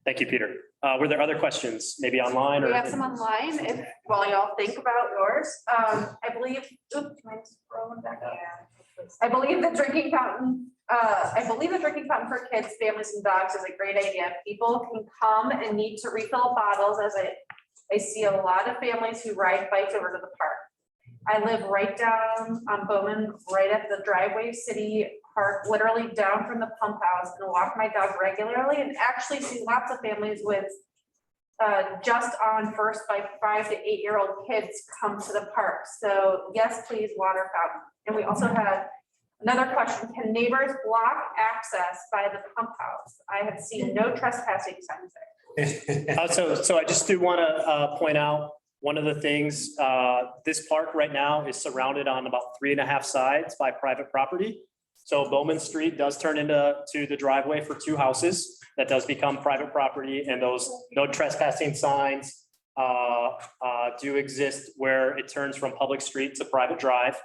Thank you, Peter. Were there other questions, maybe online or? We have some online, if, while y'all think about yours. I believe, oops, mine's scrolling back up. I believe the drinking fountain for kids, families and dogs is a great idea. People can come and need to refill bottles, as I see a lot of families who ride bikes over to the park. I live right down on Bowman, right at the driveway city park, literally down from the pump house, and walk my dog regularly and actually see lots of families with just on first bike 5 to 8-year-old kids come to the park. So yes, please, water fountain. And we also had another question. Can neighbors block access by the pump house? I have seen no trespassing signs there. So I just do want to point out one of the things, this park right now is surrounded on about 3.5 sides by private property. So Bowman Street does turn into the driveway for 2 houses. That does become private property, and those no trespassing signs do exist where it turns from public street to private drive.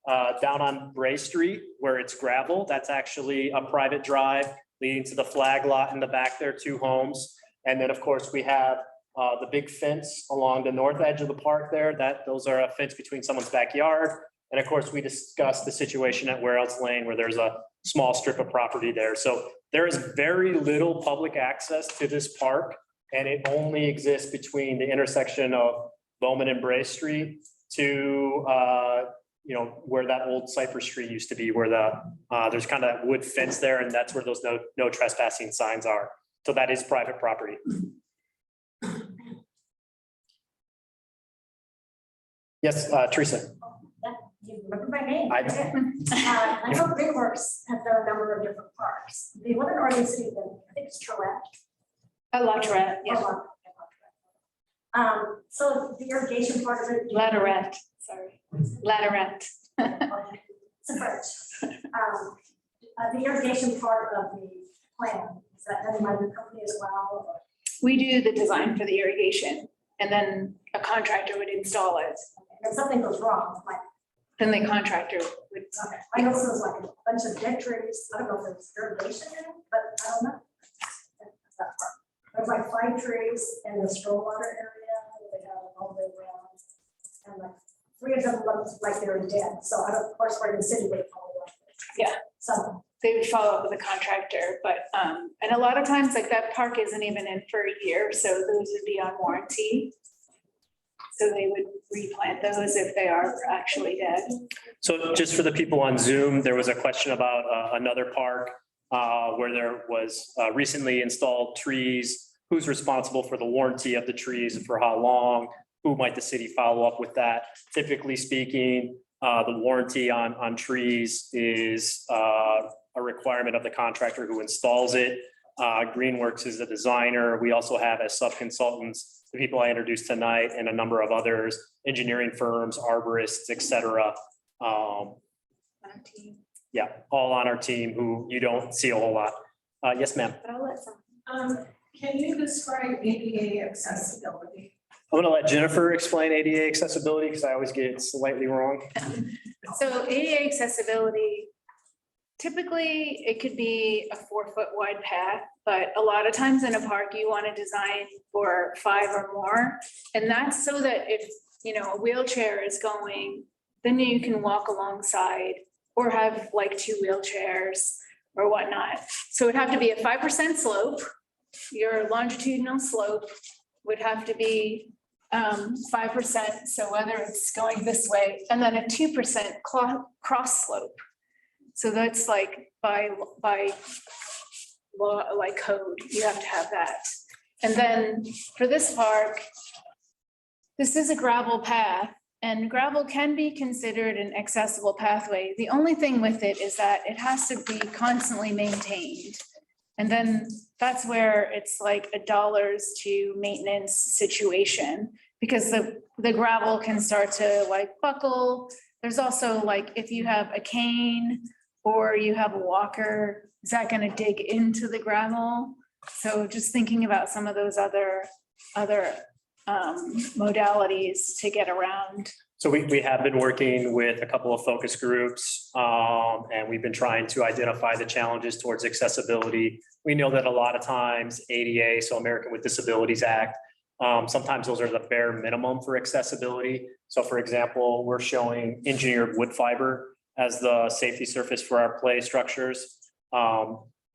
Down on Brae Street, where it's gravel, that's actually a private drive leading to the flag lot in the back there, 2 homes. And then, of course, we have the big fence along the north edge of the park there, those are a fence between someone's backyard. And of course, we discussed the situation at Where Else Lane, where there's a small strip of property there. So there is very little public access to this park, and it only exists between the intersection of Bowman and Brae Street to where that old Cypress Street used to be, where there's kind of that wood fence there, and that's where those no trespassing signs are. So that is private property. Yes, Teresa. You remember my name? I know Brickworks have done a number of different parks. The one in Oregon City, I think it's Troette. Lateret, yeah. So the irrigation part of it. Lateret, sorry. Lateret. It's a first. The irrigation part of the plan, is that done by your company as well? Or? We do the design for the irrigation, and then a contractor would install it. If something goes wrong, like. Then the contractor would. Okay, I know there's like a bunch of dead trees. I don't know if there's irrigation in it, but I don't know. That's that part. There's like 5 trees in the stormwater area. They have all the way around. And like because it looks like they're dead, so I don't, of course, we're in the city, we probably like this. Yeah. So, They would follow up with a contractor, but, and a lot of times like that park isn't even in for a year, so those would be on warranty. So they would replant those if they are actually dead. So just for the people on Zoom, there was a question about another park where there was recently installed trees. Who's responsible for the warranty of the trees and for how long? Who might the city follow up with that? Typically speaking, the warranty on trees is a requirement of the contractor who installs it. Greenworks is the designer. We also have as sub-consultants, the people I introduced tonight and a number of others, engineering firms, arborists, et cetera. Yeah, all on our team who you don't see a whole lot. Yes, ma'am. But I'll let some. Can you describe ADA accessibility? I'm gonna let Jennifer explain ADA accessibility because I always get it slightly wrong. So ADA accessibility, typically it could be a 4-foot wide path, but a lot of times in a park, you want to design for 5 or more. And that's so that if, you know, a wheelchair is going, then you can walk alongside or have like 2 wheelchairs or whatnot. So it'd have to be a 5% slope. Your longitudinal slope would have to be 5%. So whether it's going this way, and then a 2% cross slope. So that's like by law, like code, you have to have that. And then for this park, this is a gravel path, and gravel can be considered an accessible pathway. The only thing with it is that it has to be constantly maintained. And then that's where it's like a dollars to maintenance situation, because the gravel can start to like buckle. There's also like, if you have a cane or you have a walker, is that gonna dig into the gravel? So just thinking about some of those other modalities to get around. So we have been working with a couple of focus groups, and we've been trying to identify the challenges towards accessibility. We know that a lot of times ADA, so American with Disabilities Act, sometimes those are the bare minimum for accessibility. So for example, we're showing engineered wood fiber as the safety surface for our play structures.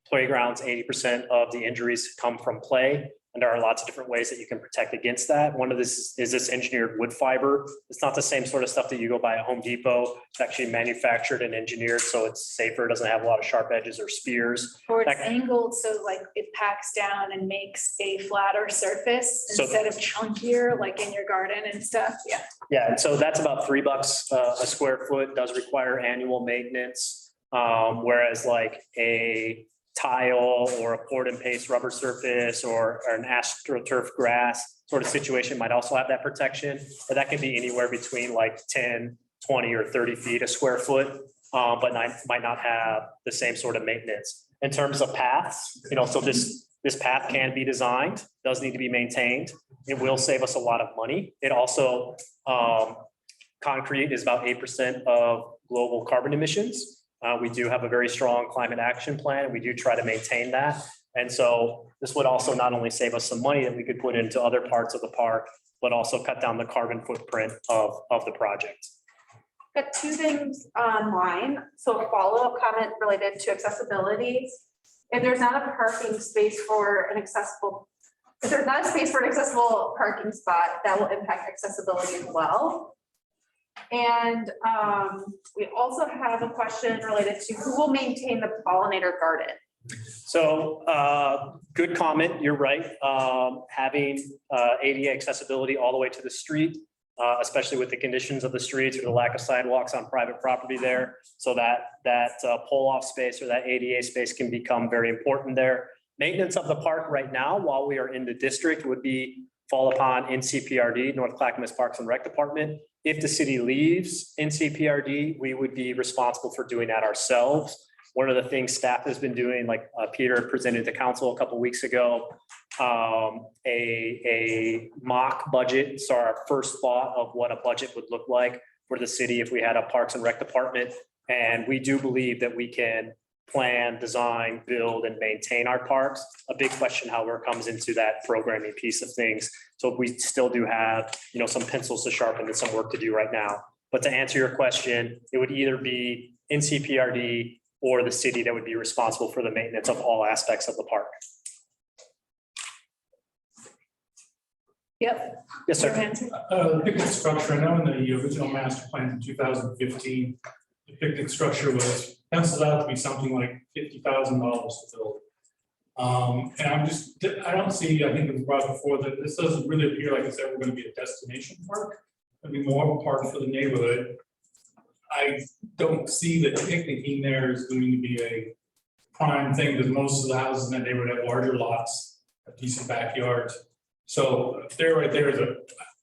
Playgrounds, 80% of the injuries come from play. And there are lots of different ways that you can protect against that. One of this is this engineered wood fiber. It's not the same sort of stuff that you go buy at Home Depot. It's actually manufactured and engineered, so it's safer. It doesn't have a lot of sharp edges or spears. Or it's angled, so like it packs down and makes a flatter surface instead of chunkier, like in your garden and stuff. Yeah. Yeah, and so that's about $3 a square foot, does require annual maintenance. Whereas like a tile or a poured and paste rubber surface or an astroturf grass sort of situation might also have that protection, but that can be anywhere between like 10, 20 or 30 feet a square foot, but might not have the same sort of maintenance. In terms of paths, you know, so this path can be designed, does need to be maintained. It will save us a lot of money. It also, concrete is about 8% of global carbon emissions. We do have a very strong climate action plan, and we do try to maintain that. And so this would also not only save us some money that we could put into other parts of the park, but also cut down the carbon footprint of the project. Got 2 things online. So a follow-up comment related to accessibility. If there's not a parking space for an accessible, if there's not a space for an accessible parking spot, that will impact accessibility as well. And we also have a question related to who will maintain the pollinator garden. So good comment. You're right. Having ADA accessibility all the way to the street, especially with the conditions of the streets or the lack of sidewalks on private property there. So that pull-off space or that ADA space can become very important there. Maintenance of the park right now, while we are in the district, would fall upon NCPRD, North Clackamas Parks and Rec Department. If the city leaves NCPRD, we would be responsible for doing that ourselves. One of the things staff has been doing, like Peter presented to council a couple of weeks ago, a mock budget. So our first thought of what a budget would look like for the city if we had a Parks and Rec Department. And we do believe that we can plan, design, build, and maintain our parks. A big question, however, comes into that programming piece of things. So we still do have, you know, some pencils to sharpen and some work to do right now. But to answer your question, it would either be in CPRD or the city that would be responsible for the maintenance of all aspects of the park. Yep. Yes, Your sir. answer. The picnic structure, I know in the original master plan in 2015, the picnic structure was penciled out to be something like $50,000 to build. And I don't see, I think it was brought before that this doesn't really appear like it's ever going to be a destination park. I mean, more of a park for the neighborhood. I don't see that picnicking there is going to be a prime thing because most of the houses in that neighborhood have larger lots, have decent backyards. So there, right there is a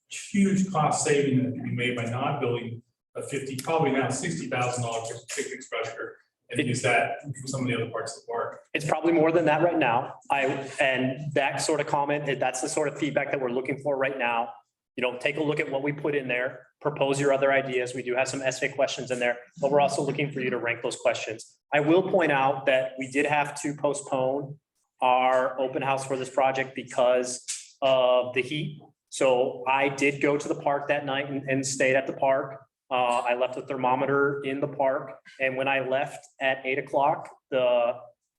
huge cost saving that can be made by not building a probably now $60,000 picnic structure and use that in some of the other parts of the park. It's probably more than that right now. And that sort of comment, that's the sort of feedback that we're looking for right now. You know, take a look at what we put in there, propose your other ideas. We do have some essay questions in there, but we're also looking for you to rank those questions. I will point out that we did have to postpone our open house for this project because of the heat. So I did go to the park that night and stayed at the park. I left the thermometer in the park. And when I left at 8 o'clock, the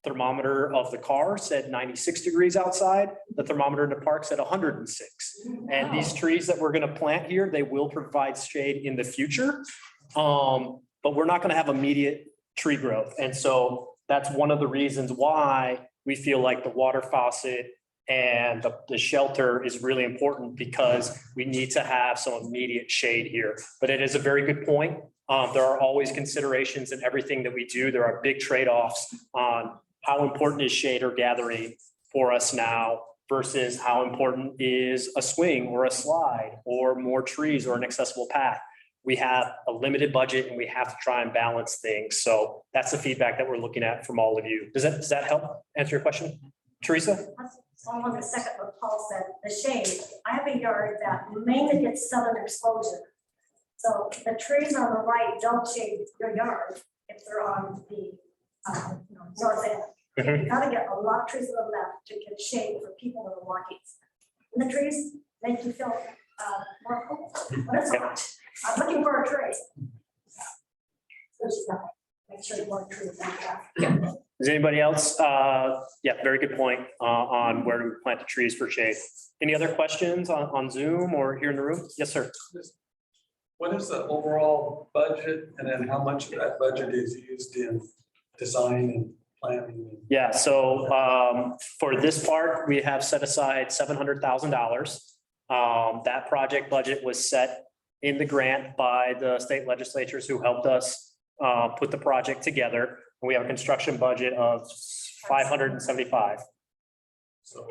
thermometer of the car said 96 degrees outside. The thermometer in the park said 106. And these trees that we're going to plant here, they will provide shade in the future. But we're not going to have immediate tree growth. And so that's one of the reasons why we feel like the water faucet and the shelter is really important, because we need to have some immediate shade here. But it is a very good point. There are always considerations in everything that we do. There are big trade-offs on how important is shade or gathering for us now versus how important is a swing or a slide or more trees or an accessible path. We have a limited budget and we have to try and balance things. So that's the feedback that we're looking at from all of you. Does that help answer your question, Teresa? So I'm on the second what Paul said, the shade. I have a yard that mainly gets southern exposure. So the trees on the right don't shade your yard if they're on the north end. You gotta get a lot of trees on the left to get shade for people that are walking. And the trees make you feel more cool, but it's hot. I'm looking for a tree. So she's not, make sure you want a tree back there. Is anybody else? Yeah, very good point on where to plant the trees for shade. Any other questions on Zoom or here in the room? Yes, sir. What is the overall budget, and then how much of that budget is used in design and planning? Yeah, so for this park, we have set aside $700,000. That project budget was set in the grant by the state legislatures who helped us put the project together. We have a construction budget of 575. So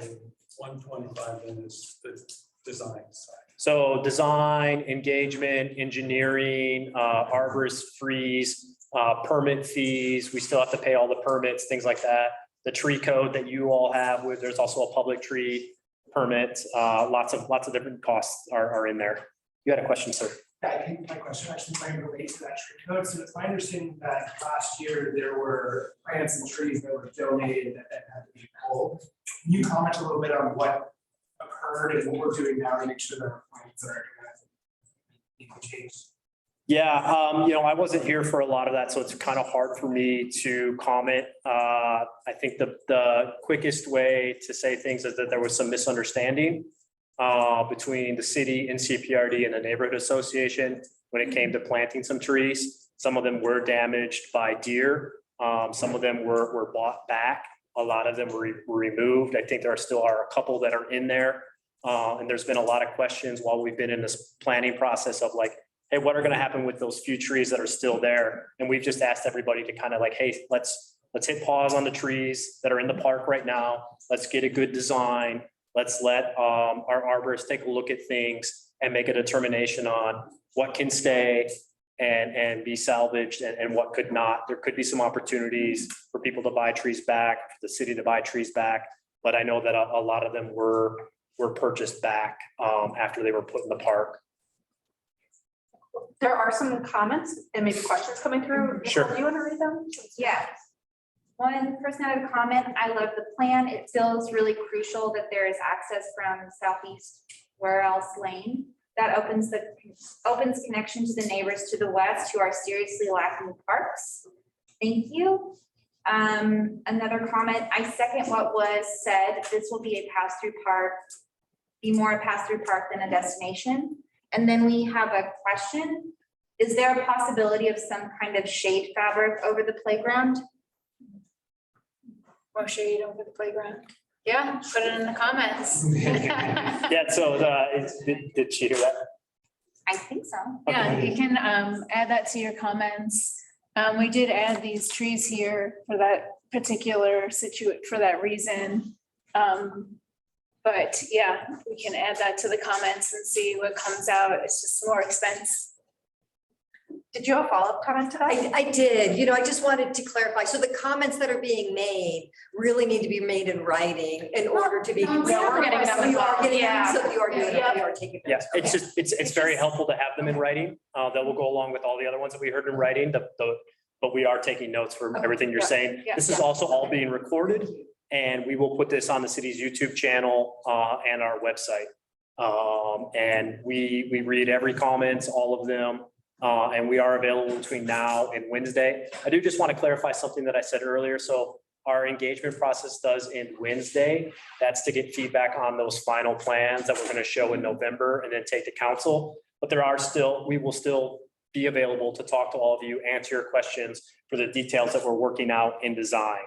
125 then is the design side. So design, engagement, engineering, arborist fees, permit fees. We still have to pay all the permits, things like that. The tree code that you all have, where there's also a public tree permit. Lots of different costs are in there. You had a question, sir? I think my question actually might relate to that tree code. So it's my understanding that last year there were plants and trees that were donated that had to be pulled. Can you comment a little bit on what occurred and what we're doing now to make sure that our plants are going to change? Yeah, I wasn't here for a lot of that, so it's kind of hard for me to comment. I think the quickest way to say things is that there was some misunderstanding between the city and CPRD and the neighborhood association when it came to planting some trees. Some of them were damaged by deer. Some of them were bought back. A lot of them were removed. I think there are a couple that are in there. And there's been a lot of questions while we've been in this planning process of like, hey, what are going to happen with those few trees that are still there? And we've just asked everybody to kind of like, hey, let's hit pause on the trees that are in the park right now. Let's get a good design. Let's let our arborists take a look at things and make a determination on what can stay and be salvaged and what could not. There could be some opportunities for people to buy trees back, for the city to buy trees back. But I know that a lot of them were purchased back after they were put in the park. There are some comments and maybe questions coming through. Sure. Do you want to read them? Yeah. One person had a comment, I love the plan. It feels really crucial that there is access from Southeast Warehouse Lane That opens connection to the neighbors to the west who are seriously lacking parks. Thank you. Another comment, I second what was said. This will be a pass-through park, be more a pass-through park than a destination. And then we have a question. Is there a possibility of some kind of shade fabric over the playground? More shade over the playground. Yeah, put it in the comments. Yeah, so did she hear that? I think so. Yeah, you can add that to your comments. We did add these trees here for that particular for that reason. But yeah, we can add that to the comments and see what comes out. It's just more expense. Did you have a follow-up comment to that? I did, you know, I just wanted to clarify. So the comments that are being made really need to be made in writing in order to be. No, we are getting them as well. Yeah. So you are doing it, we are taking. Yes, it's just, it's very helpful to have them in writing. That will go along with all the other ones that we heard in writing, but we are taking notes for everything you're saying. Yeah. This is also all being recorded, and we will put this on the city's YouTube channel and our website. And we read every comment, all of them. And we are available between now and Wednesday. I do just want to clarify something that I said earlier. So our engagement process does end Wednesday. That's to get feedback on those final plans that we're going to show in November and then take to council. But we will still be available to talk to all of you, answer your questions for the details that we're working out in design.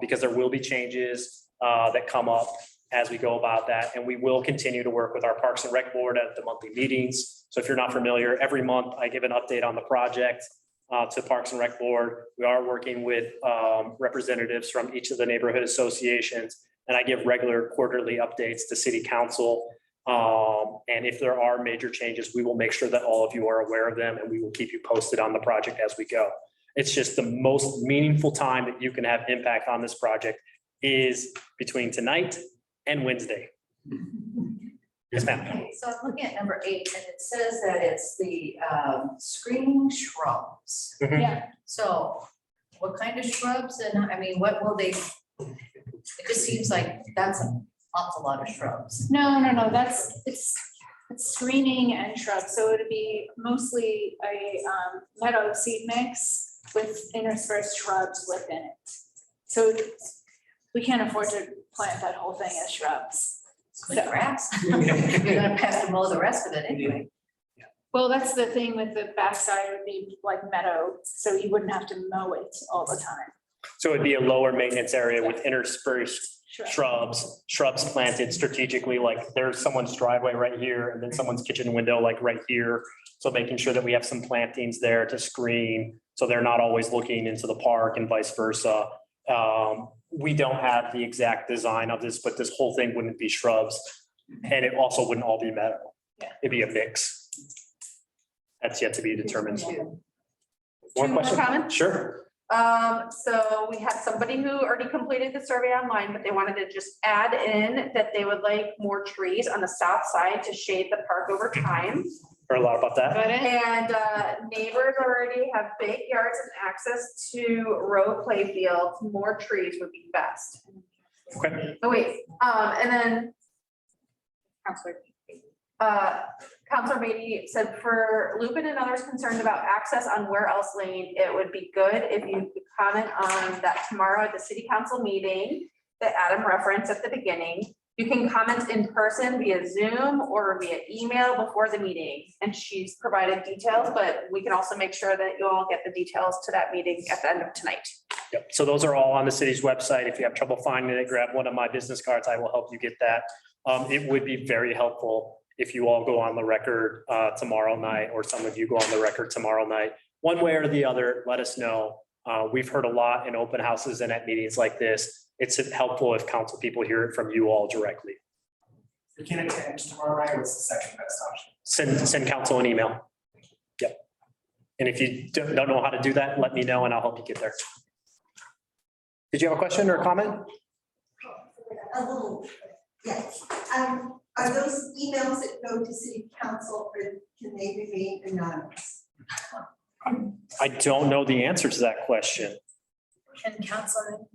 Because there will be changes that come up as we go about that. And we will continue to work with our Parks and Rec Board at the monthly meetings. So if you're not familiar, every month I give an update on the project to Parks and Rec Board. We are working with representatives from each of the neighborhood associations, and I give regular quarterly updates to City Council. And if there are major changes, we will make sure that all of you are aware of them, and we will keep you posted on the project as we go. It's just the most meaningful time that you can have impact on this project is between tonight and Wednesday. Yes, ma'am. Okay, so I'm looking at number 8, and it says that it's the screening shrubs. Mhm. Yeah, So what kind of shrubs, and I mean, what will they, it just seems like that's an awful lot of shrubs. no, it's screening and shrubs. So it'd be mostly a meadow seed mix with interspersed shrubs within it. So we can't afford to plant that whole thing as shrubs. It's good grass. You're gonna have to mow the rest of it anyway. Well, that's the thing with the backside would be like meadow, so you wouldn't have to mow it all the time. So it'd be a lower maintenance area with interspersed shrubs planted strategically, like there's someone's driveway right here and then someone's kitchen window like right here. So making sure that we have some plantings there to screen, so they're not always looking into the park and vice versa. We don't have the exact design of this, but this whole thing wouldn't be shrubs, and it also wouldn't all be meadow. Yeah. It'd be a mix. That's yet to be determined. More Two more questions? comments? Sure. So we had somebody who already completed the survey online, but they wanted to just add in that they would like more trees on the south side to shade the park over time. Heard a lot about that. Got it? And neighbors already have big yards and access to row play fields. More trees would be best. Okay. Oh, wait, and then Counselor Beatty said for Lupin and others concerned about access on Where Else Lane, it would be good if you could comment on that tomorrow at the city council meeting that Adam referenced at the beginning. You can comment in person via Zoom or via email before the meeting. And she's provided details, but we can also make sure that you all get the details to that meeting at the end of tonight. Yep. So those are all on the city's website. If you have trouble finding it, grab one of my business cards. I will help you get that. It would be very helpful if you all go on the record tomorrow night, or some of you go on the record tomorrow night, one way or the other, let us know. We've heard a lot in open houses and at meetings like this. It's helpful if council people hear it from you all directly. If you can attend tomorrow night, what's the second best option? Send council an email. Yep. And if you don't know how to do that, let me know and I'll help you get there. Did you have a question or a comment? A little, yes. Are those emails that go to city council, or can they remain anonymous? I don't know the answer to that question. And Councilman.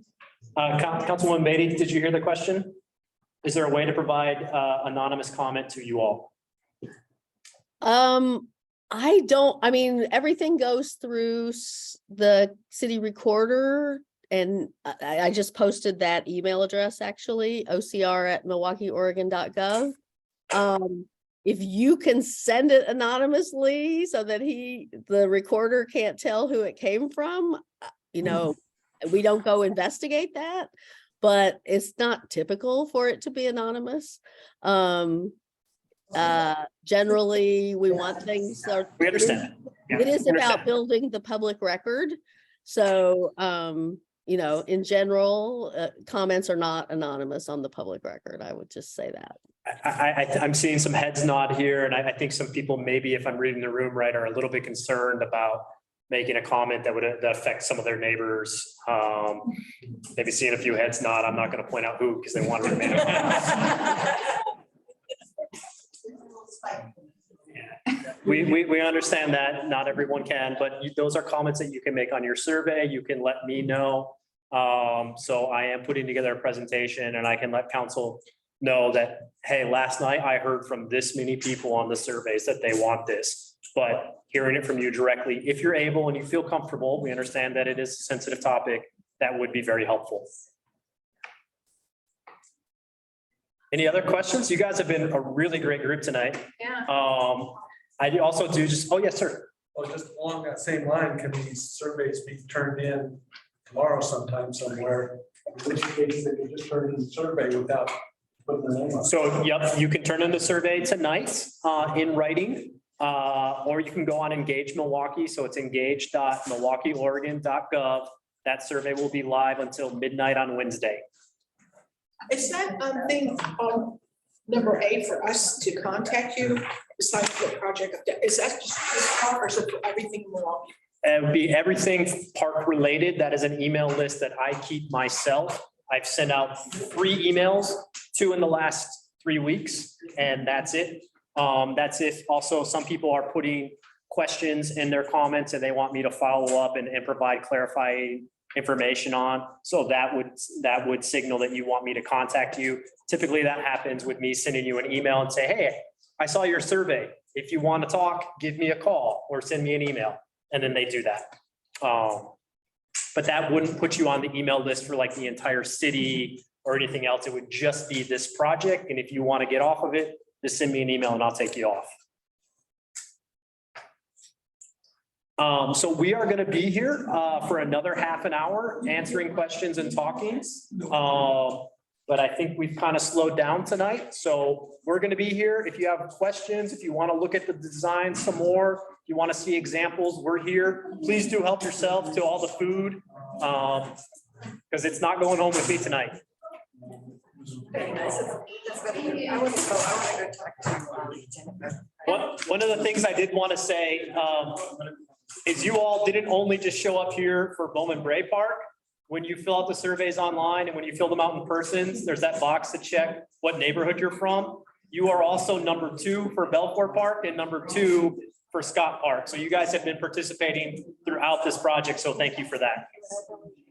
Councilwoman Beatty, did you hear the question? Is there a way to provide anonymous comment to you all? I mean, everything goes through the city recorder, and I just posted that email address, actually, ocr@milwaukeeoregon.gov. If you can send it anonymously so that the recorder can't tell who it came from, you know, we don't go investigate that, but it's not typical for it to be anonymous. Generally, we want things. We understand. Yeah, It is we about understand. building the public record. So, you know, in general, comments are not anonymous on the public record. I would just say that. I'm seeing some heads nod here, and I think some people, maybe if I'm reading the room right, are a little bit concerned about making a comment that would affect some of their neighbors. Maybe seeing a few heads nod. I'm not going to point out who because they want to remain anonymous. We understand that not everyone can, but those are comments that you can make on your survey. You can let me know. So I am putting together a presentation, and I can let council know that, hey, last night I heard from this many people on the surveys that they want this, but hearing it from you directly, if you're able and you feel comfortable, we understand that it is a sensitive topic, that would be very helpful. Any other questions? You guys have been a really great group tonight. Yeah. I also do just, oh, yes, sir. Well, just along that same line, can these surveys be turned in tomorrow sometime somewhere? In which case they could just turn in the survey without putting their name on it. So, yep, you can turn in the survey tonight in writing, or you can go on Engage Milwaukee. So it's engage.milwaukeeoregon.gov. That survey will be live until midnight on Wednesday. Is that thing on number A for us to contact you besides the project? Is that just this part or is it for everything in Milwaukee? It would be everything park related. That is an email list that I keep myself. I've sent out 3 emails, 2 in the last 3 weeks, and that's it. That's if also some people are putting questions in their comments and they want me to follow up and provide clarifying information on. So that would signal that you want me to contact you. Typically that happens with me sending you an email and say, hey, I saw your survey. If you want to talk, give me a call or send me an email. And then they do that. But that wouldn't put you on the email list for like the entire city or anything else. It would just be this project. And if you want to get off of it, just send me an email and I'll take you off. So we are going to be here for another half an hour answering questions and talking. But I think we've kind of slowed down tonight. So we're going to be here. If you have questions, if you want to look at the design some more, if you want to see examples, we're here. Please do help yourself to all the food because it's not going home with me tonight. Very nice. I want to go talk to Jennifer. One of the things I did want to say is you all didn't only just show up here for Bowman-Brae Park. When you fill out the surveys online and when you fill them out in person, there's that box to check what neighborhood you're from. You are also number 2 for Belfort Park and number 2 for Scott Park. So you guys have been participating throughout this project. So thank you for that.